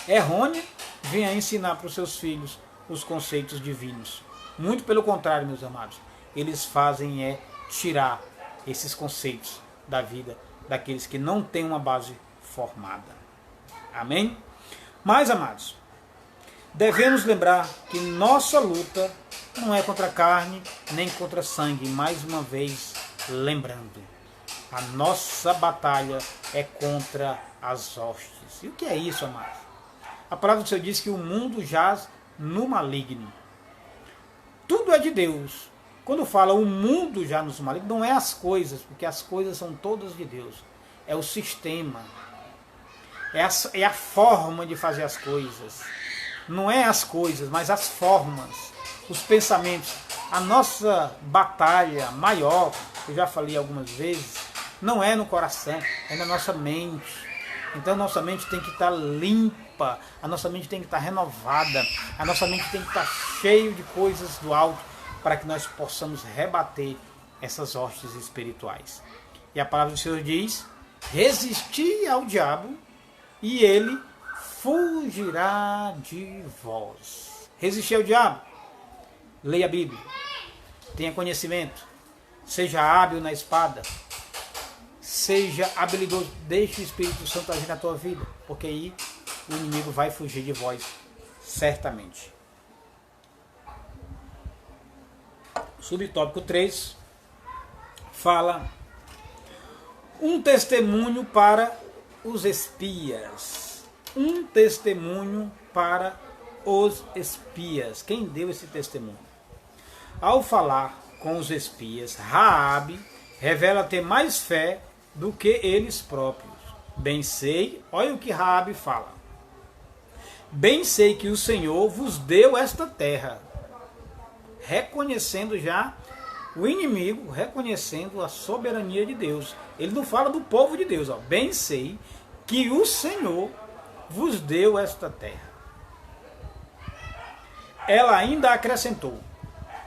errônea, venha ensinar para os seus filhos os conceitos divinos. Muito pelo contrário, meus amados, eles fazem tirar esses conceitos da vida daqueles que não têm uma base formada. Amém? Mas, amados, devemos lembrar que nossa luta não é contra a carne, nem contra sangue. Mais uma vez, lembrando, a nossa batalha é contra as hostes. E o que é isso, amados? A palavra do Senhor diz que o mundo jaz no maligno. Tudo é de Deus. Quando fala o mundo já no maligno, não é as coisas, porque as coisas são todas de Deus. É o sistema. É a forma de fazer as coisas. Não é as coisas, mas as formas. os pensamentos. A nossa batalha maior, eu já falei algumas vezes, não é no coração, é na nossa mente. Então nossa mente tem que estar limpa, a nossa mente tem que estar renovada, a nossa mente tem que estar cheia de coisas do alto, para que nós possamos rebater essas hostes espirituais. E a palavra do Senhor diz: resisti ao diabo e ele fugirá de vós. Resistir ao diabo. Leia a Bíblia. Tenha conhecimento. Seja hábil na espada. Seja habilidoso. Deixe o Espírito Santo agir na tua vida. Porque aí o inimigo vai fugir de vós. Certamente. Subtópico 3 fala: um testemunho para os espias. Um testemunho para os espias. Quem deu esse testemunho? Ao falar com os espias, Raabe revela ter mais fé do que eles próprios. Bem sei, olha o que Raabe fala. Bem sei que o Senhor vos deu esta terra. Reconhecendo já o inimigo, reconhecendo a soberania de Deus. Ele não fala do povo de Deus. Ó. Bem sei que o Senhor vos deu esta terra. Ela ainda acrescentou: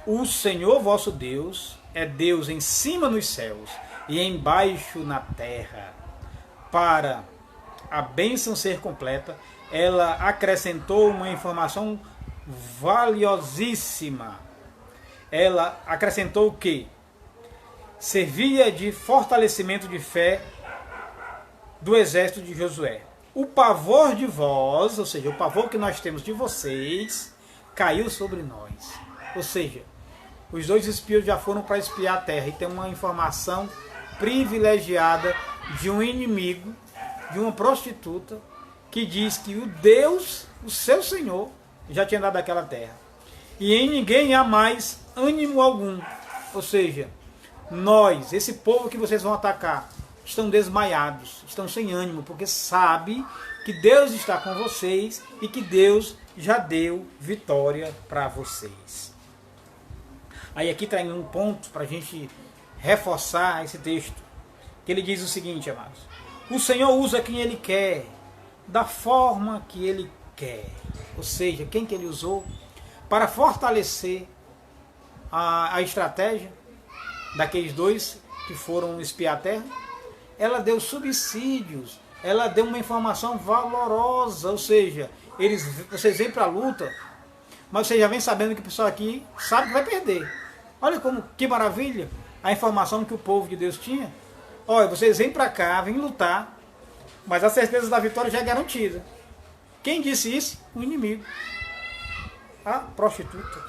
o Senhor vosso Deus é Deus em cima nos céus e embaixo na terra. Para a bênção ser completa, ela acrescentou uma informação valiosíssima. Ela acrescentou que servia de fortalecimento de fé do exército de Josué. O pavor de vós, ou seja, o pavor que nós temos de vocês, caiu sobre nós. Ou seja, os dois espias já foram para espiar a terra e tem uma informação privilegiada de um inimigo, de uma prostituta, que diz que o Deus, o seu Senhor, já tinha dado aquela terra. E em ninguém há mais ânimo algum. Ou seja, nós, esse povo que vocês vão atacar, estão desmaiados, estão sem ânimo, porque sabe que Deus está com vocês e que Deus já deu vitória para vocês. Aí aqui está um ponto para a gente reforçar esse texto, que ele diz o seguinte, amados: o Senhor usa quem Ele quer, da forma que Ele quer. Ou seja, quem que Ele usou para fortalecer a estratégia daqueles dois que foram espiar a terra? Ela deu subsídios, ela deu uma informação valorosa, ou seja, vocês vêm para a luta, mas vocês já vêm sabendo que o pessoal aqui sabe que vai perder. Olha que maravilha a informação que o povo de Deus tinha. Olha, vocês vêm para cá, vêm lutar, mas a certeza da vitória já é garantida. Quem disse isso? O inimigo. A prostituta.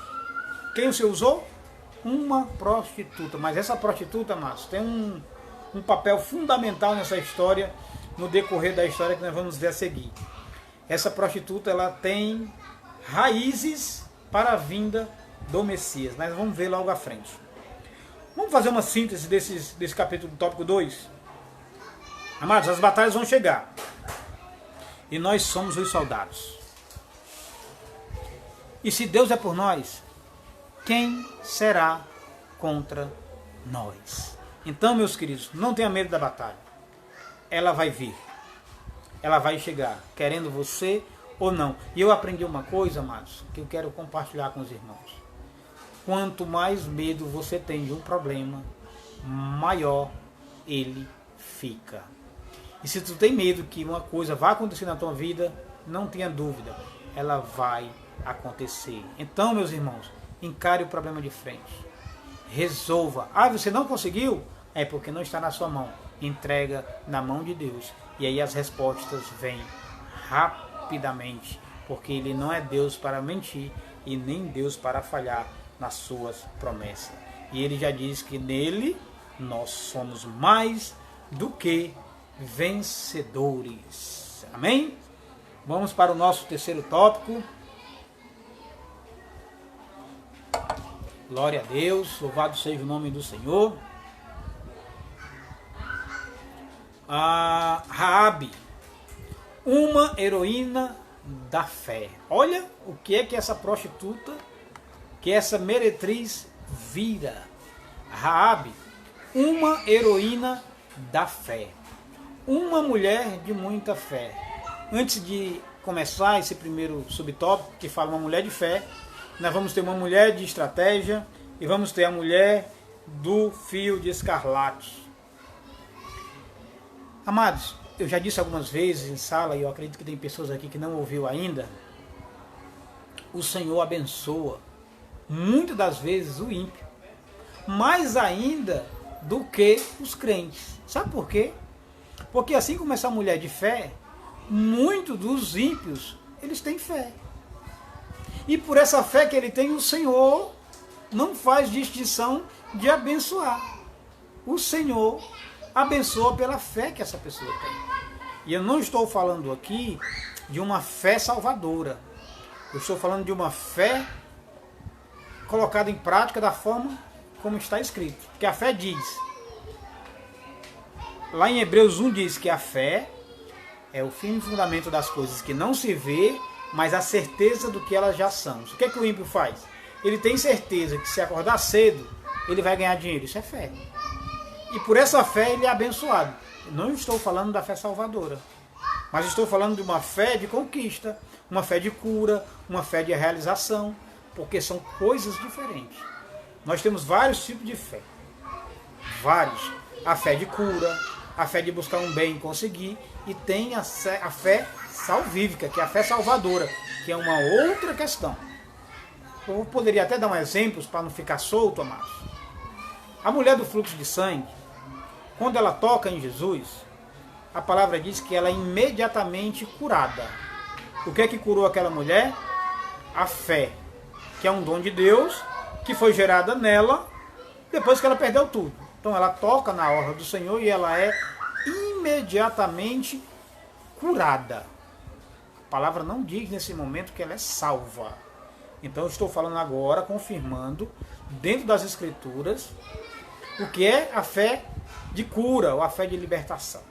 Quem o Senhor usou? Uma prostituta. Mas essa prostituta, Márcio, tem um papel fundamental nessa história, no decorrer da história que nós vamos ver a seguir. Essa prostituta, ela tem raízes para a vinda do Messias. Nós vamos ver logo à frente. Vamos fazer uma síntese desse capítulo do tópico 2? Amados, as batalhas vão chegar. E nós somos os soldados. E se Deus é por nós, quem será contra nós? Então, meus queridos, não tenha medo da batalha. Ela vai vir. Ela vai chegar, querendo você ou não. E eu aprendi uma coisa, amados, que eu quero compartilhar com os irmãos. Quanto mais medo você tem de um problema, maior ele fica. E se tu tem medo que uma coisa vai acontecer na tua vida, não tenha dúvida, ela vai acontecer. Então, meus irmãos, encare o problema de frente. Resolva. Ah, você não conseguiu? É porque não está na sua mão. Entrega na mão de Deus. E aí as respostas vêm rapidamente. Porque Ele não é Deus para mentir e nem Deus para falhar nas suas promessas. E Ele já diz que nele nós somos mais do que vencedores. Amém? Vamos para o nosso terceiro tópico. Glória a Deus, louvado seja o nome do Senhor. A Raabe, uma heroína da fé. Olha o que é que essa prostituta que essa meretriz vira Raabe uma heroína da fé, uma mulher de muita fé. Antes de começar esse primeiro subtópico, que fala uma mulher de fé, nós vamos ter uma mulher de estratégia e vamos ter a mulher do fio de escarlate. Amados, eu já disse algumas vezes em sala, e eu acredito que tem pessoas aqui que não ouviu ainda, o Senhor abençoa muitas das vezes o ímpio, mais ainda do que os crentes. Sabe por quê? Porque assim como essa mulher de fé, muitos dos ímpios, eles têm fé. E por essa fé que ele tem, o Senhor não faz distinção de abençoar. O Senhor abençoa pela fé que essa pessoa tem. E eu não estou falando aqui de uma fé salvadora. Eu estou falando de uma fé colocada em prática da forma como está escrito. Porque a fé diz, lá em Hebreus 1 diz que a fé é o firme fundamento das coisas que não se vê, mas a certeza do que elas já são. O que é que o ímpio faz? Ele tem certeza que se acordar cedo, ele vai ganhar dinheiro. Isso é fé. E por essa fé ele é abençoado. Eu não estou falando da fé salvadora, mas estou falando de uma fé de conquista, uma fé de cura, uma fé de realização, porque são coisas diferentes. Nós temos vários tipos de fé. Vários. A fé de cura, a fé de buscar um bem e conseguir, e tem a fé salvífica, que é a fé salvadora, que é uma outra questão. Eu poderia até dar um exemplo para não ficar solto, amados. A mulher do fluxo de sangue, quando ela toca em Jesus, a palavra diz que ela é imediatamente curada. O que é que curou aquela mulher? A fé, que é um dom de Deus, que foi gerada nela depois que ela perdeu tudo. Então ela toca na orla do Senhor e ela é imediatamente curada. A palavra não diz nesse momento que ela é salva. Então eu estou falando agora, confirmando, dentro das Escrituras, o que é a fé de cura ou a fé de libertação.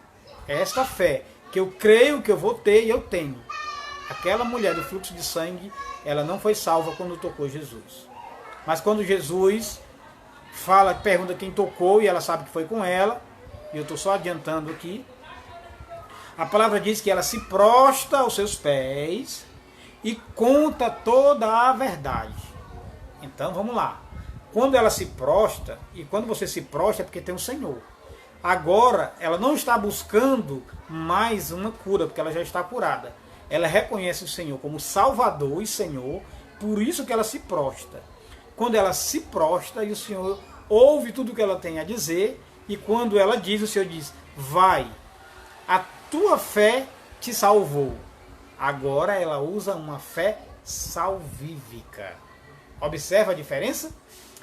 É esta fé que eu creio que eu vou ter e eu tenho. Aquela mulher do fluxo de sangue, ela não foi salva quando tocou Jesus. Mas quando Jesus fala, pergunta quem tocou e ela sabe que foi com ela, e eu estou só adiantando aqui, a palavra diz que ela se prostra aos seus pés e conta toda a verdade. Então vamos lá. Quando ela se prostra, e quando você se prostra é porque tem um Senhor. Agora, ela não está buscando mais uma cura, porque ela já está curada. Ela reconhece o Senhor como Salvador e Senhor, por isso que ela se prostra. Quando ela se prostra e o Senhor ouve tudo o que ela tem a dizer, e quando ela diz, o Senhor diz, vai, a tua fé te salvou. Agora ela usa uma fé salvífica. Observa a diferença?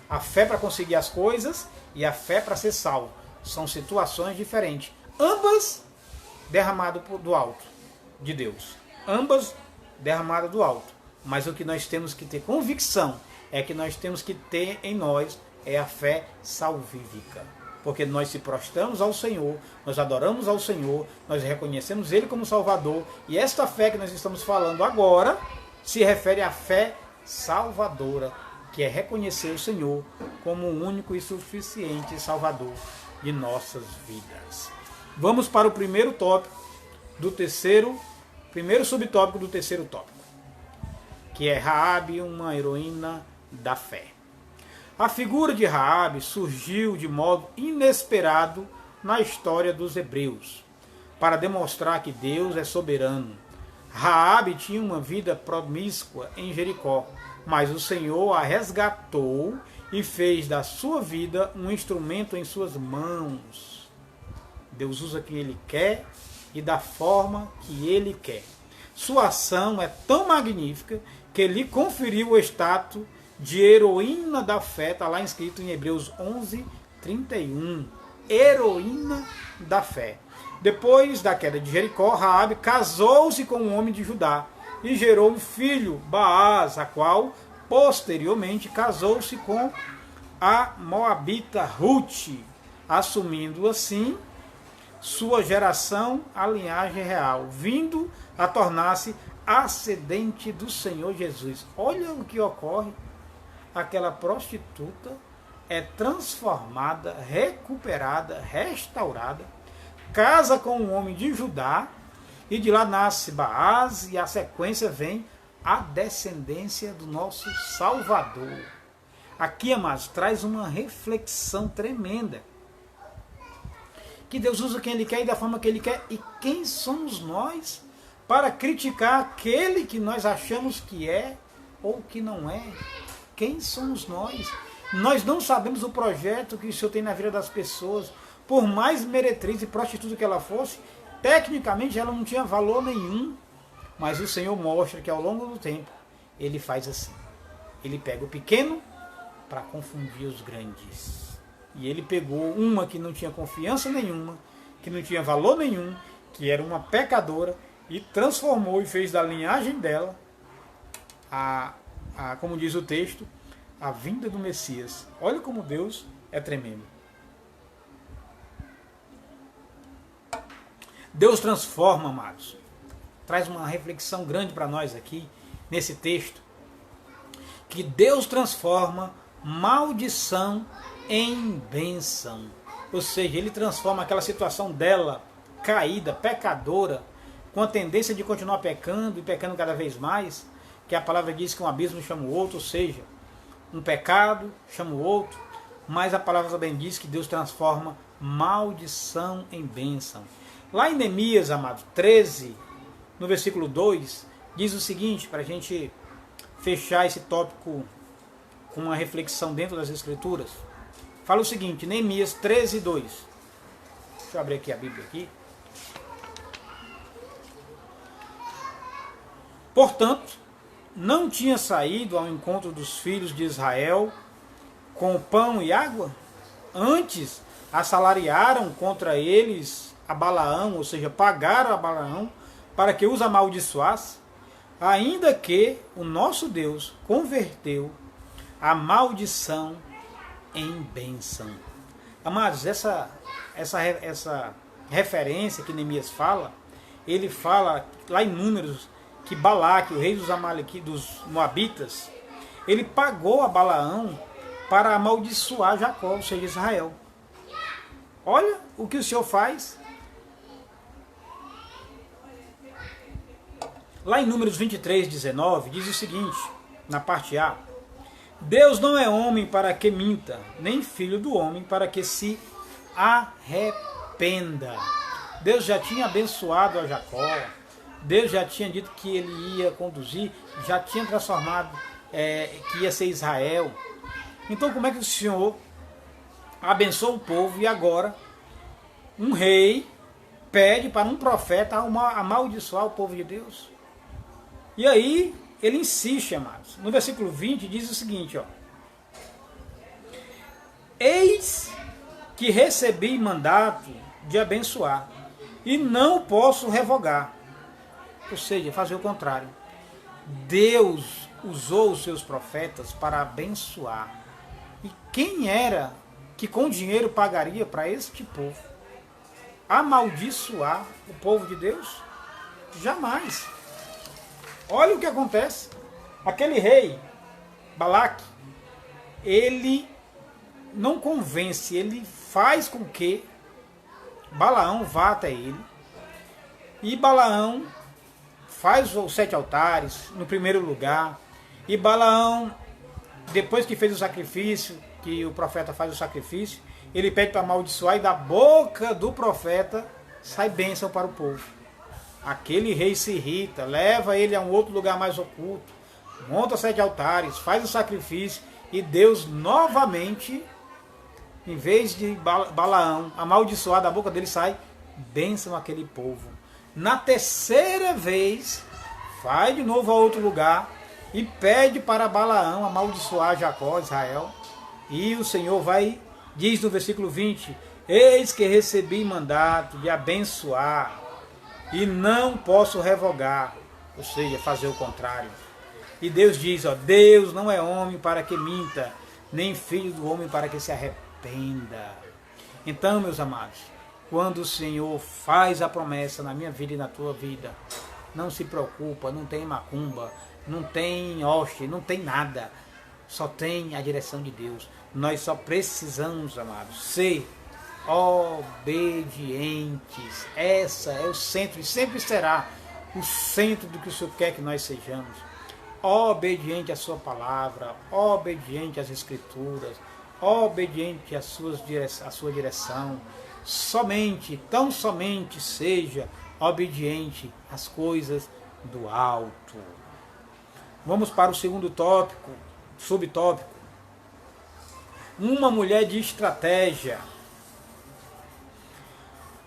A fé para conseguir as coisas e a fé para ser salvo. São situações diferentes. Ambas derramadas do alto de Deus. Ambas derramadas do alto. Mas o que nós temos que ter convicção é que nós temos que ter em nós é a fé salvífica. Porque nós se prostramos ao Senhor, nós adoramos ao Senhor, nós reconhecemos Ele como Salvador. E esta fé que nós estamos falando agora se refere à fé salvadora, que é reconhecer o Senhor como o único e suficiente Salvador de nossas vidas. Vamos para o primeiro tópico do primeiro subtópico do terceiro tópico, que é Raabe, uma heroína da fé. A figura de Raabe surgiu de modo inesperado na história dos hebreus, para demonstrar que Deus é soberano. Raabe tinha uma vida promíscua em Jericó, mas o Senhor a resgatou e fez da sua vida um instrumento em suas mãos. Deus usa quem Ele quer e da forma que Ele quer. Sua ação é tão magnífica que lhe conferiu o status de heroína da fé, está lá escrito em Hebreus 11, 31. Heroína da fé. Depois da queda de Jericó, Raabe casou-se com um homem de Judá e gerou um filho, Baás, a qual posteriormente casou-se com a moabita Ruth, assumindo assim sua geração a linhagem real, vindo a tornar-se ascendente do Senhor Jesus. Olha o que ocorre. aquela prostituta é transformada, recuperada, restaurada, casa com um homem de Judá, e de lá nasce Baás, e a sequência vem a descendência do nosso Salvador. Aqui, amados, traz uma reflexão tremenda. Que Deus usa quem Ele quer e da forma que Ele quer. E quem somos nós para criticar aquele que nós achamos que é ou que não é? Quem somos nós? Nós não sabemos o projeto que o Senhor tem na vida das pessoas. Por mais meretriz e prostituta que ela fosse, tecnicamente ela não tinha valor nenhum. Mas o Senhor mostra que ao longo do tempo, Ele faz assim. Ele pega o pequeno para confundir os grandes. E Ele pegou uma que não tinha confiança nenhuma, que não tinha valor nenhum, que era uma pecadora, e transformou e fez da linhagem dela, como diz o texto, a vinda do Messias. Olha como Deus é tremendo. Deus transforma, amados. Traz uma reflexão grande para nós aqui, nesse texto, que Deus transforma maldição em bênção. Ou seja, Ele transforma aquela situação dela, caída, pecadora, com a tendência de continuar pecando e pecando cada vez mais, que a palavra diz que um abismo chama o outro, ou seja, um pecado chama o outro, mas a palavra também diz que Deus transforma maldição em bênção. Lá em Neemias, amado, 13, no versículo 2, diz o seguinte, para a gente fechar esse tópico com uma reflexão dentro das Escrituras. Fala o seguinte, Neemias 13, 2. Deixa eu abrir aqui a Bíblia aqui. Portanto, não tinha saído ao encontro dos filhos de Israel com pão e água? Antes, assalariaram contra eles a Balaão, ou seja, pagaram a Balaão para que os amaldiçoasse, ainda que o nosso Deus converteu a maldição em bênção. Amados, essa referência que Neemias fala, ele fala lá em Números que Balaque, o rei dos dos Moabitas, ele pagou a Balaão para amaldiçoar Jacó, ou seja, Israel. Olha o que o Senhor faz. Lá em Números 23, 19, diz o seguinte, na parte A: Deus não é homem para que minta, nem filho do homem para que se arrependa. Deus já tinha abençoado a Jacó, Deus já tinha dito que ele ia conduzir, já tinha transformado, que ia ser Israel. Então como é que o Senhor abençoa o povo e agora um rei pede para um profeta amaldiçoar o povo de Deus? E aí ele insiste, amados. No versículo 20 diz o seguinte, ó: Eis que recebi mandato de abençoar, e não posso revogar. Ou seja, fazer o contrário. Deus usou os seus profetas para abençoar. E quem era que com dinheiro pagaria para este povo amaldiçoar o povo de Deus? Jamais. Olha o que acontece. Aquele rei, Balaque, ele não convence, ele faz com que Balaão vá até ele. E Balaão faz os 7 altares no primeiro lugar. E Balaão, depois que fez o sacrifício, que o profeta faz o sacrifício, ele pede para amaldiçoar e da boca do profeta sai bênção para o povo. Aquele rei se irrita, leva ele a um outro lugar mais oculto, monta 7 altares, faz o sacrifício e Deus novamente, em vez de Balaão amaldiçoar, da boca dele sai bênção àquele povo. Na terceira vez, vai de novo a outro lugar e pede para Balaão amaldiçoar Jacó, Israel. E o Senhor diz no versículo 20, eis que recebi mandato de abençoar e não posso revogar, ou seja, fazer o contrário. E Deus diz, ó, Deus não é homem para que minta, nem filho do homem para que se arrependa. Então, meus amados, quando o Senhor faz a promessa na minha vida e na tua vida, não se preocupa, não tem macumba, não tem hoste, não tem nada. só tem a direção de Deus. Nós só precisamos, amados, ser obedientes. Essa é o centro e sempre será o centro do que o Senhor quer que nós sejamos. Obediente à sua palavra, obediente às Escrituras, obediente à sua direção. Somente, tão somente seja obediente às coisas do alto. Vamos para o segundo tópico, subtópico. Uma mulher de estratégia.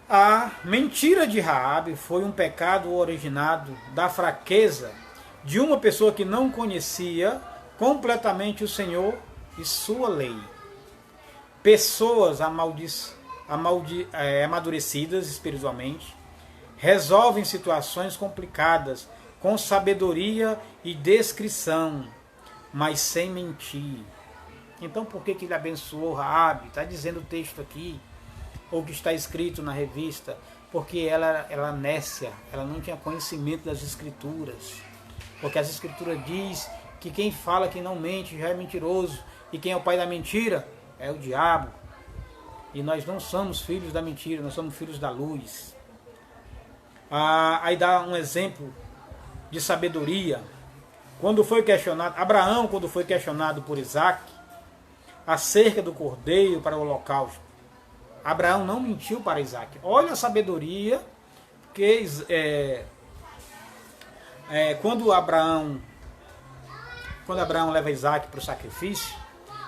A mentira de Raabe foi um pecado originado da fraqueza de uma pessoa que não conhecia completamente o Senhor e sua lei. Pessoas amadurecidas espiritualmente resolvem situações complicadas com sabedoria e descrição, mas sem mentir. Então por que ele abençoou Raabe? Está dizendo o texto aqui, ou que está escrito na revista, porque ela era nécia, ela não tinha conhecimento das Escrituras. Porque as Escrituras diz que quem fala que não mente já é mentiroso, e quem é o pai da mentira é o diabo. E nós não somos filhos da mentira, nós somos filhos da luz. Aí dá um exemplo de sabedoria. Quando foi questionado, Abraão, quando foi questionado por Isaac acerca do cordeiro para o holocausto, Abraão não mentiu para Isaac. Olha a sabedoria que quando Abraão leva Isaac para o sacrifício,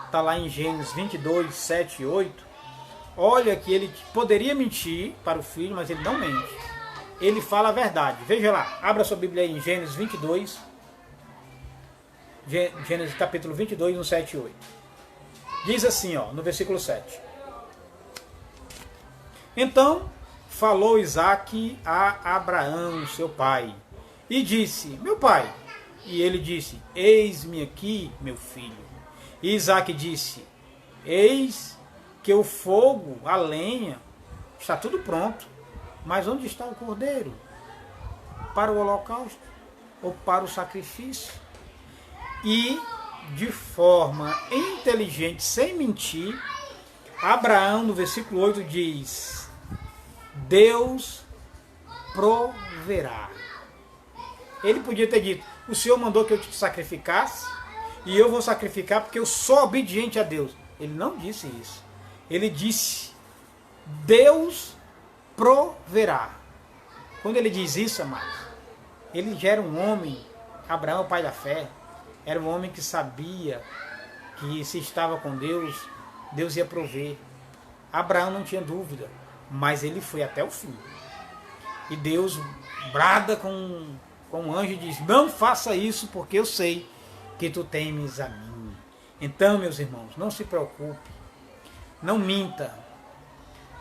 está lá em Gênesis 22, 7 e 8. Olha que ele poderia mentir para o filho, mas ele não mente. Ele fala a verdade. Veja lá, abra sua Bíblia aí em Gênesis 22, Gênesis capítulo 22, no 7 e 8. Diz assim, no versículo 7. Então falou Isaac a Abraão, seu pai, e disse, meu pai. E ele disse, eis-me aqui, meu filho. E Isaac disse, eis que o fogo, a lenha, está tudo pronto. Mas onde está o cordeiro? Para o holocausto ou para o sacrifício? E, de forma inteligente, sem mentir, Abraão, no versículo 8, diz, Deus proverá. Ele podia ter dito, o Senhor mandou que eu te sacrificasse, e eu vou sacrificar porque eu sou obediente a Deus. Ele não disse isso. Ele disse, Deus proverá. Quando ele diz isso, amados, ele já era um homem, Abraão, o pai da fé, era um homem que sabia que se estava com Deus, Deus ia prover. Abraão não tinha dúvida, mas ele foi até o fim. E Deus brada com o anjo e diz, não faça isso porque eu sei que tu temes a mim. Então, meus irmãos, não se preocupe, não minta,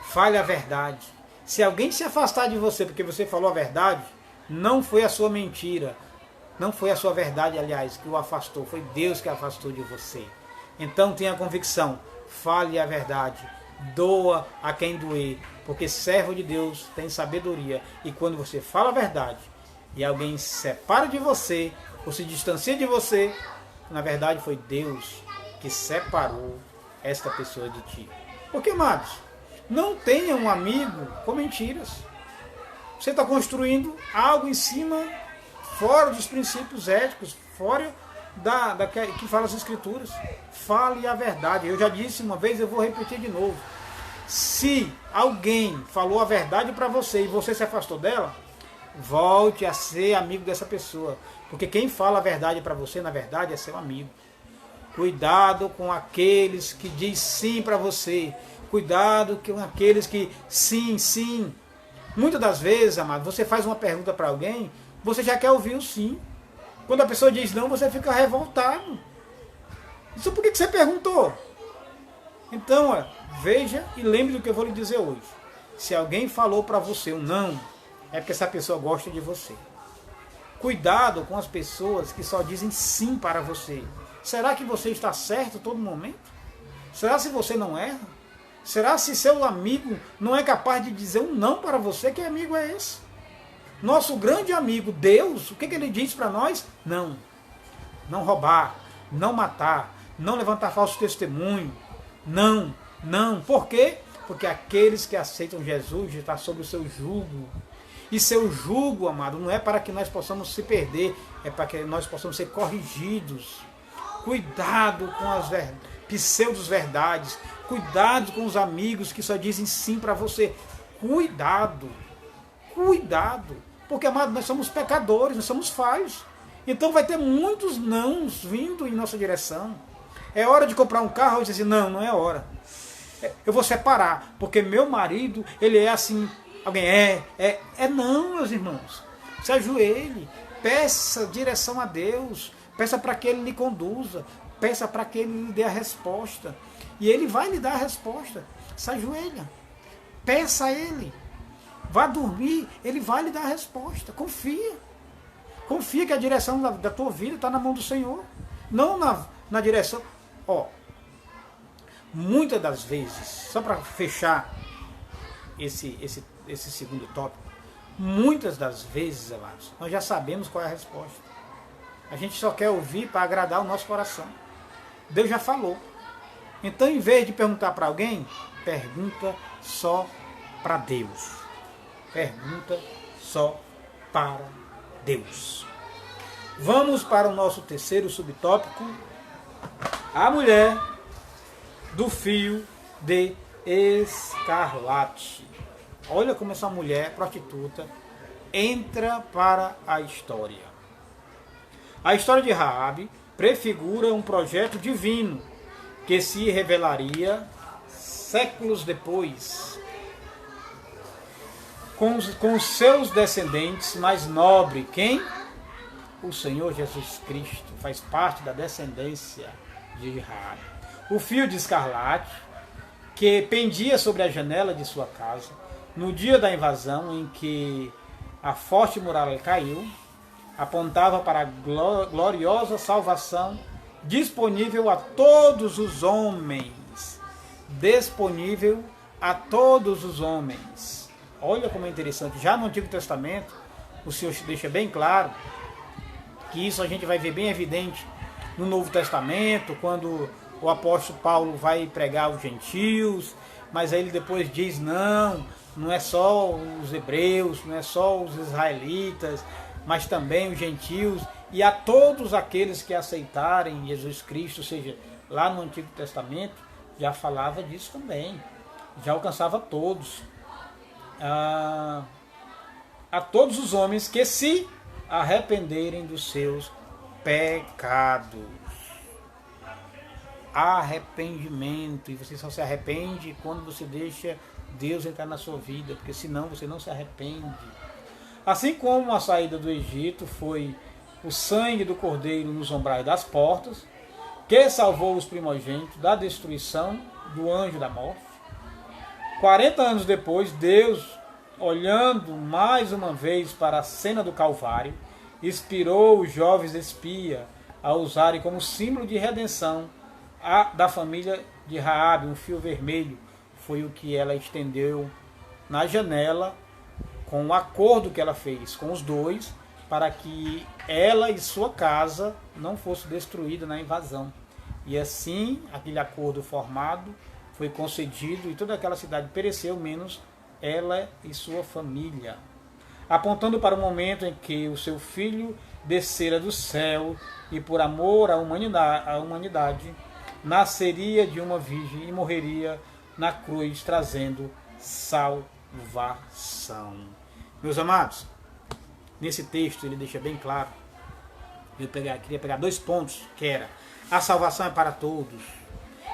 fale a verdade. Se alguém se afastar de você porque você falou a verdade, não foi a sua mentira, não foi a sua verdade, aliás, que o afastou, foi Deus que afastou de você. Então tenha convicção, fale a verdade, doa a quem doer, porque servo de Deus tem sabedoria, e quando você fala a verdade e alguém se separa de você ou se distancia de você, na verdade foi Deus que separou esta pessoa de ti. Porque, amados, não tenha um amigo com mentiras. Você está construindo algo em cima, fora dos princípios éticos, fora da que fala as Escrituras. Fale a verdade. Eu já disse uma vez, eu vou repetir de novo. Se alguém falou a verdade para você e você se afastou dela, volte a ser amigo dessa pessoa. Porque quem fala a verdade para você, na verdade, é seu amigo. Cuidado com aqueles que diz sim para você. Cuidado com aqueles que sim, sim. Muitas das vezes, amado, você faz uma pergunta para alguém, você já quer ouvir o sim. Quando a pessoa diz não, você fica revoltado. Isso por que você perguntou? Então, veja e lembre do que eu vou lhe dizer hoje. Se alguém falou para você um não, é porque essa pessoa gosta de você. Cuidado com as pessoas que só dizem sim para você. Será que você está certo todo momento? Será se você não erra? Será se seu amigo não é capaz de dizer um não para você? Que amigo é esse? Nosso grande amigo, Deus, o que ele diz para nós? Não. Não roubar, não matar, não levantar falso testemunho. Não, não. Por quê? Porque aqueles que aceitam Jesus estão sob o seu jugo. E seu jugo, amado, não é para que nós possamos se perder, é para que nós possamos ser corrigidos. Cuidado com as pseudos-verdades. Cuidado com os amigos que só dizem sim para você. Cuidado. Cuidado. Porque, amado, nós somos pecadores, nós somos falhos. Então vai ter muitos nãos vindo em nossa direção. É hora de comprar um carro e dizer assim, não, não é hora. Eu vou separar, porque meu marido, ele é assim. Alguém não, meus irmãos. Se ajoelhe, peça direção a Deus, peça para que Ele lhe conduza, peça para que Ele lhe dê a resposta. E Ele vai lhe dar a resposta. Se ajoelha, peça a Ele. Vá dormir, Ele vai lhe dar a resposta. Confia. Confia que a direção da tua vida está na mão do Senhor. Não na direção. Muitas das vezes, só para fechar esse segundo tópico, muitas das vezes, amados, nós já sabemos qual é a resposta. A gente só quer ouvir para agradar o nosso coração. Deus já falou. Então, em vez de perguntar para alguém, pergunta só para Deus. Pergunta só para Deus. Vamos para o nosso terceiro subtópico. A mulher do fio de escarlate. Olha como essa mulher prostituta entra para a história. A história de Raabe prefigura um projeto divino que se revelaria séculos depois, com os seus descendentes mais nobres. Quem? O Senhor Jesus Cristo faz parte da descendência de Raabe. O fio de escarlate que pendia sobre a janela de sua casa no dia da invasão em que a forte muralha caiu, apontava para a gloriosa salvação disponível a todos os homens. Disponível a todos os homens. Olha como é interessante. Já no Antigo Testamento, o Senhor deixa bem claro que isso a gente vai ver bem evidente no Novo Testamento, quando o apóstolo Paulo vai pregar aos gentios, mas aí ele depois diz, não é só os hebreus, não é só os israelitas, mas também os gentios e a todos aqueles que aceitarem Jesus Cristo. Ou seja, lá no Antigo Testamento já falava disso também, já alcançava todos, a todos os homens que se arrependerem dos seus pecados. Arrependimento, e você só se arrepende quando você deixa Deus entrar na sua vida, porque senão você não se arrepende. Assim como a saída do Egito foi o sangue do cordeiro nos umbrais das portas, que salvou os primogênitos da destruição do anjo da morte. 40 anos depois, Deus, olhando mais uma vez para a cena do Calvário, inspirou os jovens espias a usarem como símbolo de redenção da família de Raabe, um fio vermelho. Foi o que ela estendeu na janela, com o acordo que ela fez com os dois, para que ela e sua casa não fosse destruída na invasão. E assim, aquele acordo formado foi concedido e toda aquela cidade pereceu, menos ela e sua família. Apontando para o momento em que o seu filho descera do céu e por amor à humanidade nasceria de uma virgem e morreria na cruz, trazendo salvação. Meus amados, nesse texto ele deixa bem claro, eu queria pegar 2 pontos, que era, a salvação é para todos.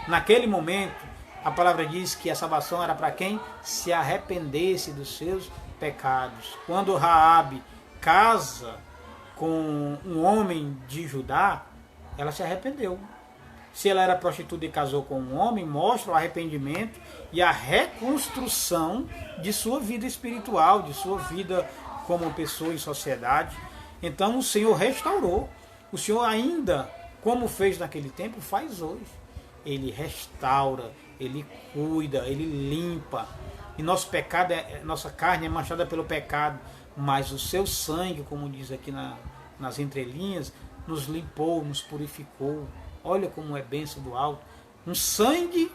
Naquele momento, a palavra diz que a salvação era para quem se arrependesse dos seus pecados. Quando Raabe casa com um homem de Judá, ela se arrependeu. Se ela era prostituta e casou com um homem, mostra o arrependimento e a reconstrução de sua vida espiritual, de sua vida como pessoa em sociedade. Então o Senhor restaurou. O Senhor ainda, como fez naquele tempo, faz hoje. Ele restaura, Ele cuida, Ele limpa. E nosso pecado, nossa carne é manchada pelo pecado, mas o seu sangue, como diz aqui nas entrelinhas, nos limpou, nos purificou. Olha como é bênção do alto. Um sangue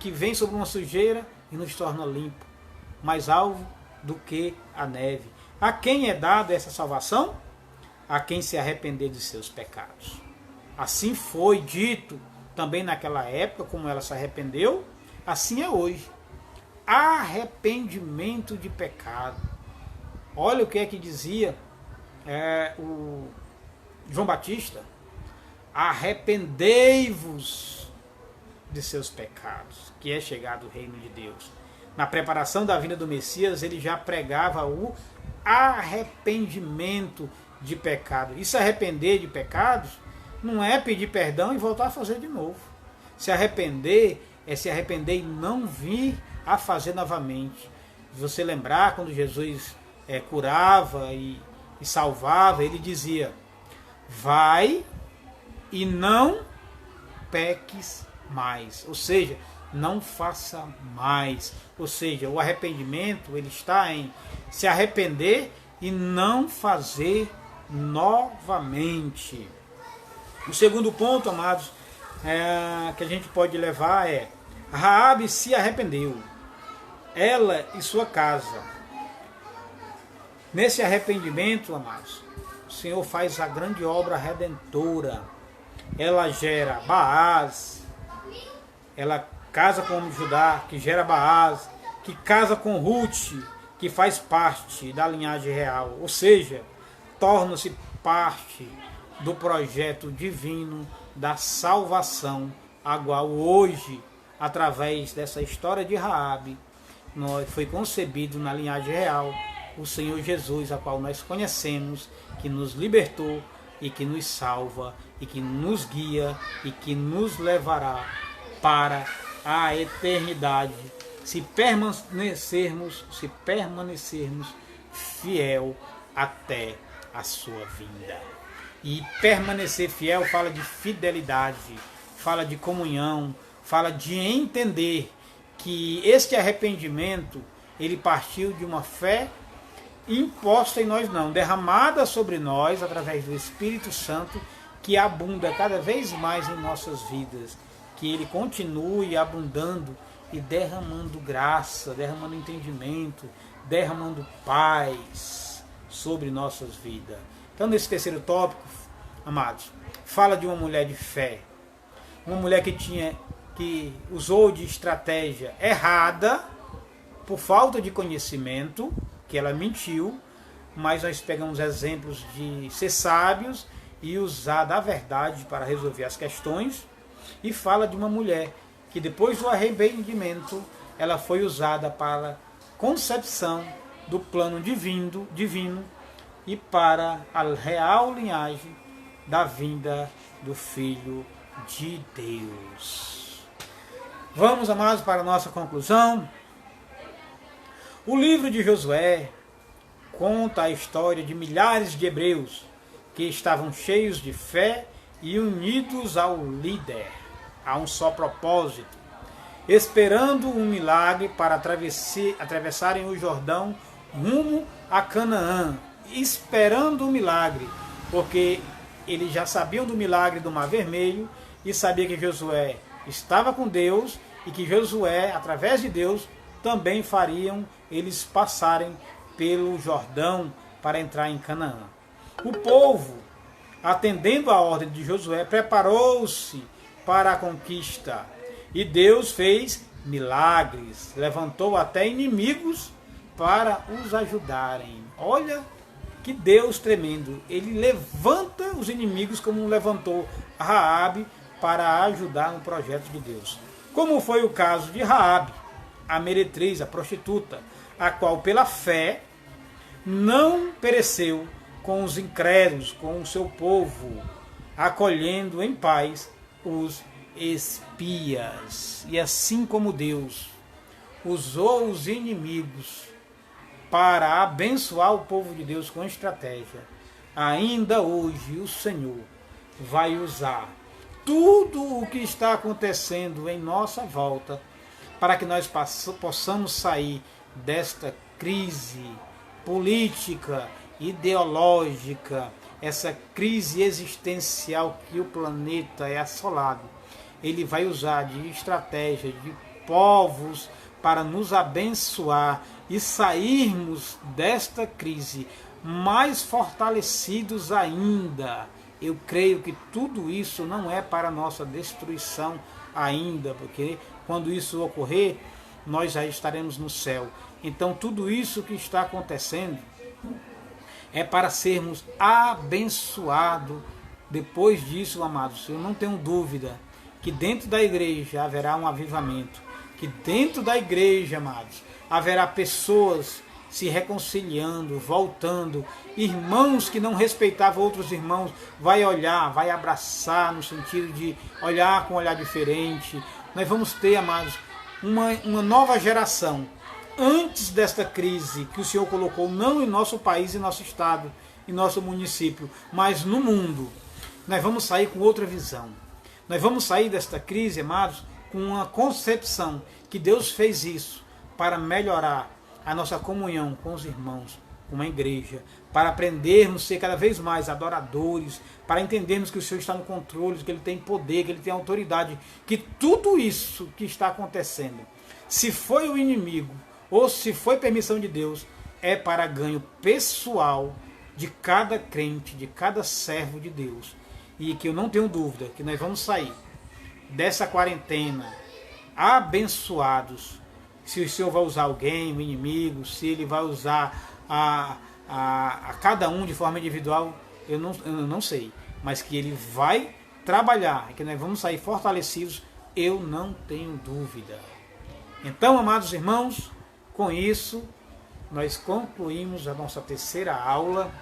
que vem sobre uma sujeira e nos torna limpo, mais alvo do que a neve. A quem é dada essa salvação? A quem se arrepender de seus pecados. Assim foi dito também naquela época, como ela se arrependeu, assim é hoje. Arrependimento de pecado. Olha o que é que dizia o João Batista: arrependei-vos de seus pecados, que é chegado o reino de Deus. Na preparação da vinda do Messias, ele já pregava o arrependimento de pecado. E se arrepender de pecados não é pedir perdão e voltar a fazer de novo. Se arrepender é se arrepender e não vir a fazer novamente. Se você lembrar, quando Jesus curava e salvava, ele dizia: vai e não peques mais. Ou seja, não faça mais. Ou seja, o arrependimento ele está em se arrepender e não fazer novamente. O segundo ponto, amados, que a gente pode levar é: Raabe se arrependeu, ela e sua casa. Nesse arrependimento, amados, o Senhor faz a grande obra redentora. Ela gera Baás, ela casa com Judá, que gera Baás, que casa com Ruth, que faz parte da linhagem real. Ou seja, torna-se parte do projeto divino da salvação, a qual hoje, através dessa história de Raabe, foi concebido na linhagem real o Senhor Jesus, a qual nós conhecemos, que nos libertou e que nos salva e que nos guia e que nos levará para a eternidade, se permanecermos fiel até a sua vinda. E permanecer fiel fala de fidelidade, fala de comunhão, fala de entender que este arrependimento ele partiu de uma fé imposta em nós não, derramada sobre nós através do Espírito Santo, que abunda cada vez mais em nossas vidas, que ele continue abundando e derramando graça, derramando entendimento, derramando paz sobre nossas vidas. Então, nesse terceiro tópico, amados, fala de uma mulher de fé, uma mulher que usou de estratégia errada por falta de conhecimento, que ela mentiu, mas nós pegamos exemplos de ser sábios e usar da verdade para resolver as questões, e fala de uma mulher que depois do arrependimento ela foi usada para concepção do plano divino e para a real linhagem da vinda do Filho de Deus. Vamos, amados, para a nossa conclusão. O livro de Josué conta a história de milhares de hebreus que estavam cheios de fé e unidos ao líder, a um só propósito, esperando um milagre para atravessarem o Jordão rumo a Canaã, esperando um milagre, porque eles já sabiam do milagre do Mar Vermelho e sabiam que Josué estava com Deus e que Josué, através de Deus, também fariam eles passarem pelo Jordão para entrar em Canaã. O povo, atendendo à ordem de Josué, preparou-se para a conquista. E Deus fez milagres, levantou até inimigos para os ajudarem. Olha que Deus tremendo. Ele levanta os inimigos como levantou Raabe para ajudar no projeto de Deus. Como foi o caso de Raabe, a meretriz, a prostituta, a qual pela fé não pereceu com os incrédulos, com o seu povo, acolhendo em paz os espias. E assim como Deus usou os inimigos para abençoar o povo de Deus com estratégia, ainda hoje o Senhor vai usar tudo o que está acontecendo em nossa volta para que nós possamos sair desta crise política, ideológica, essa crise existencial que o planeta é assolado, Ele vai usar de estratégia, de povos para nos abençoar e sairmos desta crise mais fortalecidos ainda. Eu creio que tudo isso não é para nossa destruição ainda, porque quando isso ocorrer, nós já estaremos no céu. Então tudo isso que está acontecendo é para sermos abençoados. Depois disso, amados, eu não tenho dúvida que dentro da igreja haverá um avivamento, que dentro da igreja, amados, haverá pessoas se reconciliando, voltando, irmãos que não respeitavam outros irmãos, vai olhar, vai abraçar, no sentido de olhar com um olhar diferente. Nós vamos ter, amados, uma nova geração, antes desta crise que o Senhor colocou, não em nosso país, em nosso estado, em nosso município, mas no mundo. Nós vamos sair com outra visão. Nós vamos sair desta crise, amados, com uma concepção que Deus fez isso para melhorar a nossa comunhão com os irmãos, com a igreja, para aprendermos a ser cada vez mais adoradores, para entendermos que o Senhor está no controle, que Ele tem poder, que Ele tem autoridade, que tudo isso que está acontecendo, se foi o inimigo ou se foi permissão de Deus, é para ganho pessoal de cada crente, de cada servo de Deus. E que eu não tenho dúvida que nós vamos sair dessa quarentena abençoados. Se o Senhor vai usar alguém, o inimigo, se Ele vai usar a cada um de forma individual, eu não sei. Mas que Ele vai trabalhar, que nós vamos sair fortalecidos, eu não tenho dúvida. Então, amados irmãos, com isso, nós concluímos a nossa terceira aula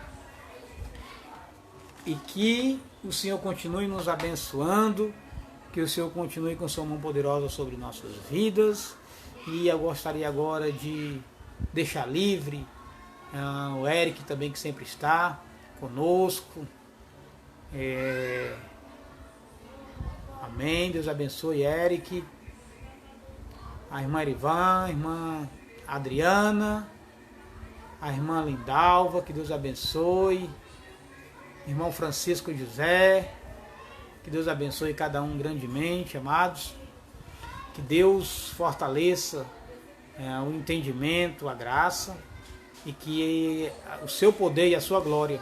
e que o Senhor continue nos abençoando, que o Senhor continue com sua mão poderosa sobre nossas vidas. E eu gostaria agora de deixar livre o Eric também, que sempre está conosco. Amém. Deus abençoe, Eric. A irmã Erivan, a irmã Adriana, a irmã Lindalva, que Deus abençoe. Irmão Francisco José, que Deus abençoe cada um grandemente, amados. Que Deus fortaleça o entendimento, a graça, e que o seu poder e a sua glória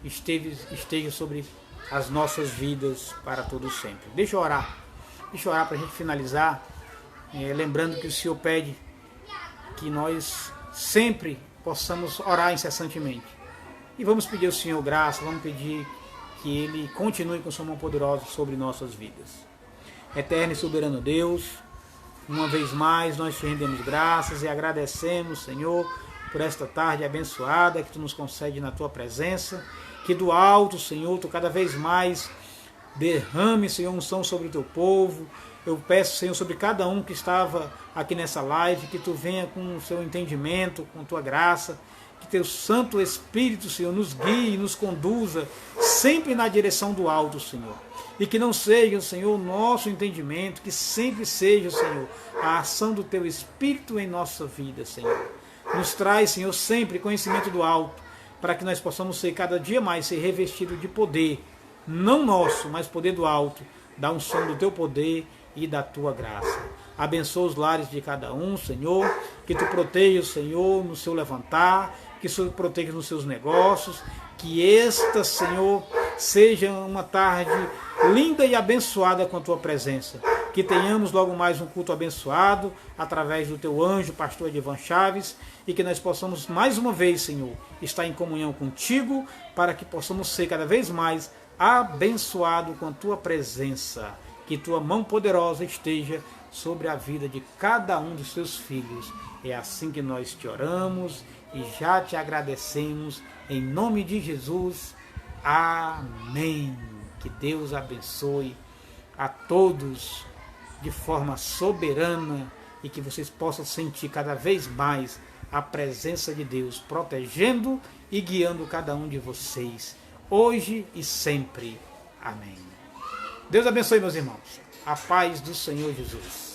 esteja sobre as nossas vidas para todo sempre. Deixa eu orar para a gente finalizar, lembrando que o Senhor pede que nós sempre possamos orar incessantemente. E vamos pedir ao Senhor graça, vamos pedir que Ele continue com sua mão poderosa sobre nossas vidas. Eterno e soberano Deus, uma vez mais nós te rendemos graças e agradecemos, Senhor, por esta tarde abençoada que Tu nos concede na Tua presença, que do alto, Senhor, Tu cada vez mais derrame, Senhor, unção sobre o Teu povo. Eu peço, Senhor, sobre cada um que estava aqui nessa live, que Tu venha com o seu entendimento, com Tua graça, que Teu Santo Espírito, Senhor, nos guie e nos conduza sempre na direção do alto, Senhor. E que não seja, Senhor, o nosso entendimento, que sempre seja, Senhor, a ação do Teu Espírito em nossa vida, Senhor. Nos traz, Senhor, sempre conhecimento do alto, para que nós possamos ser cada dia mais ser revestidos de poder, não nosso, mas poder do alto, da unção do Teu poder e da Tua graça. Abençoa os lares de cada um, Senhor, que Tu proteja, Senhor, no seu levantar, que Tu proteja nos seus negócios, que esta, Senhor, seja uma tarde linda e abençoada com a Tua presença. Que tenhamos logo mais um culto abençoado, através do Teu anjo, pastor Edivan Chaves, e que nós possamos mais uma vez, Senhor, estar em comunhão contigo, para que possamos ser cada vez mais abençoados com a Tua presença. Que Tua mão poderosa esteja sobre a vida de cada um dos Teus filhos. É assim que nós te oramos e já te agradecemos, em nome de Jesus. Amém. Que Deus abençoe a todos de forma soberana e que vocês possam sentir cada vez mais a presença de Deus protegendo e guiando cada um de vocês, hoje e sempre. Amém. Deus abençoe, meus irmãos. A paz do Senhor Jesus.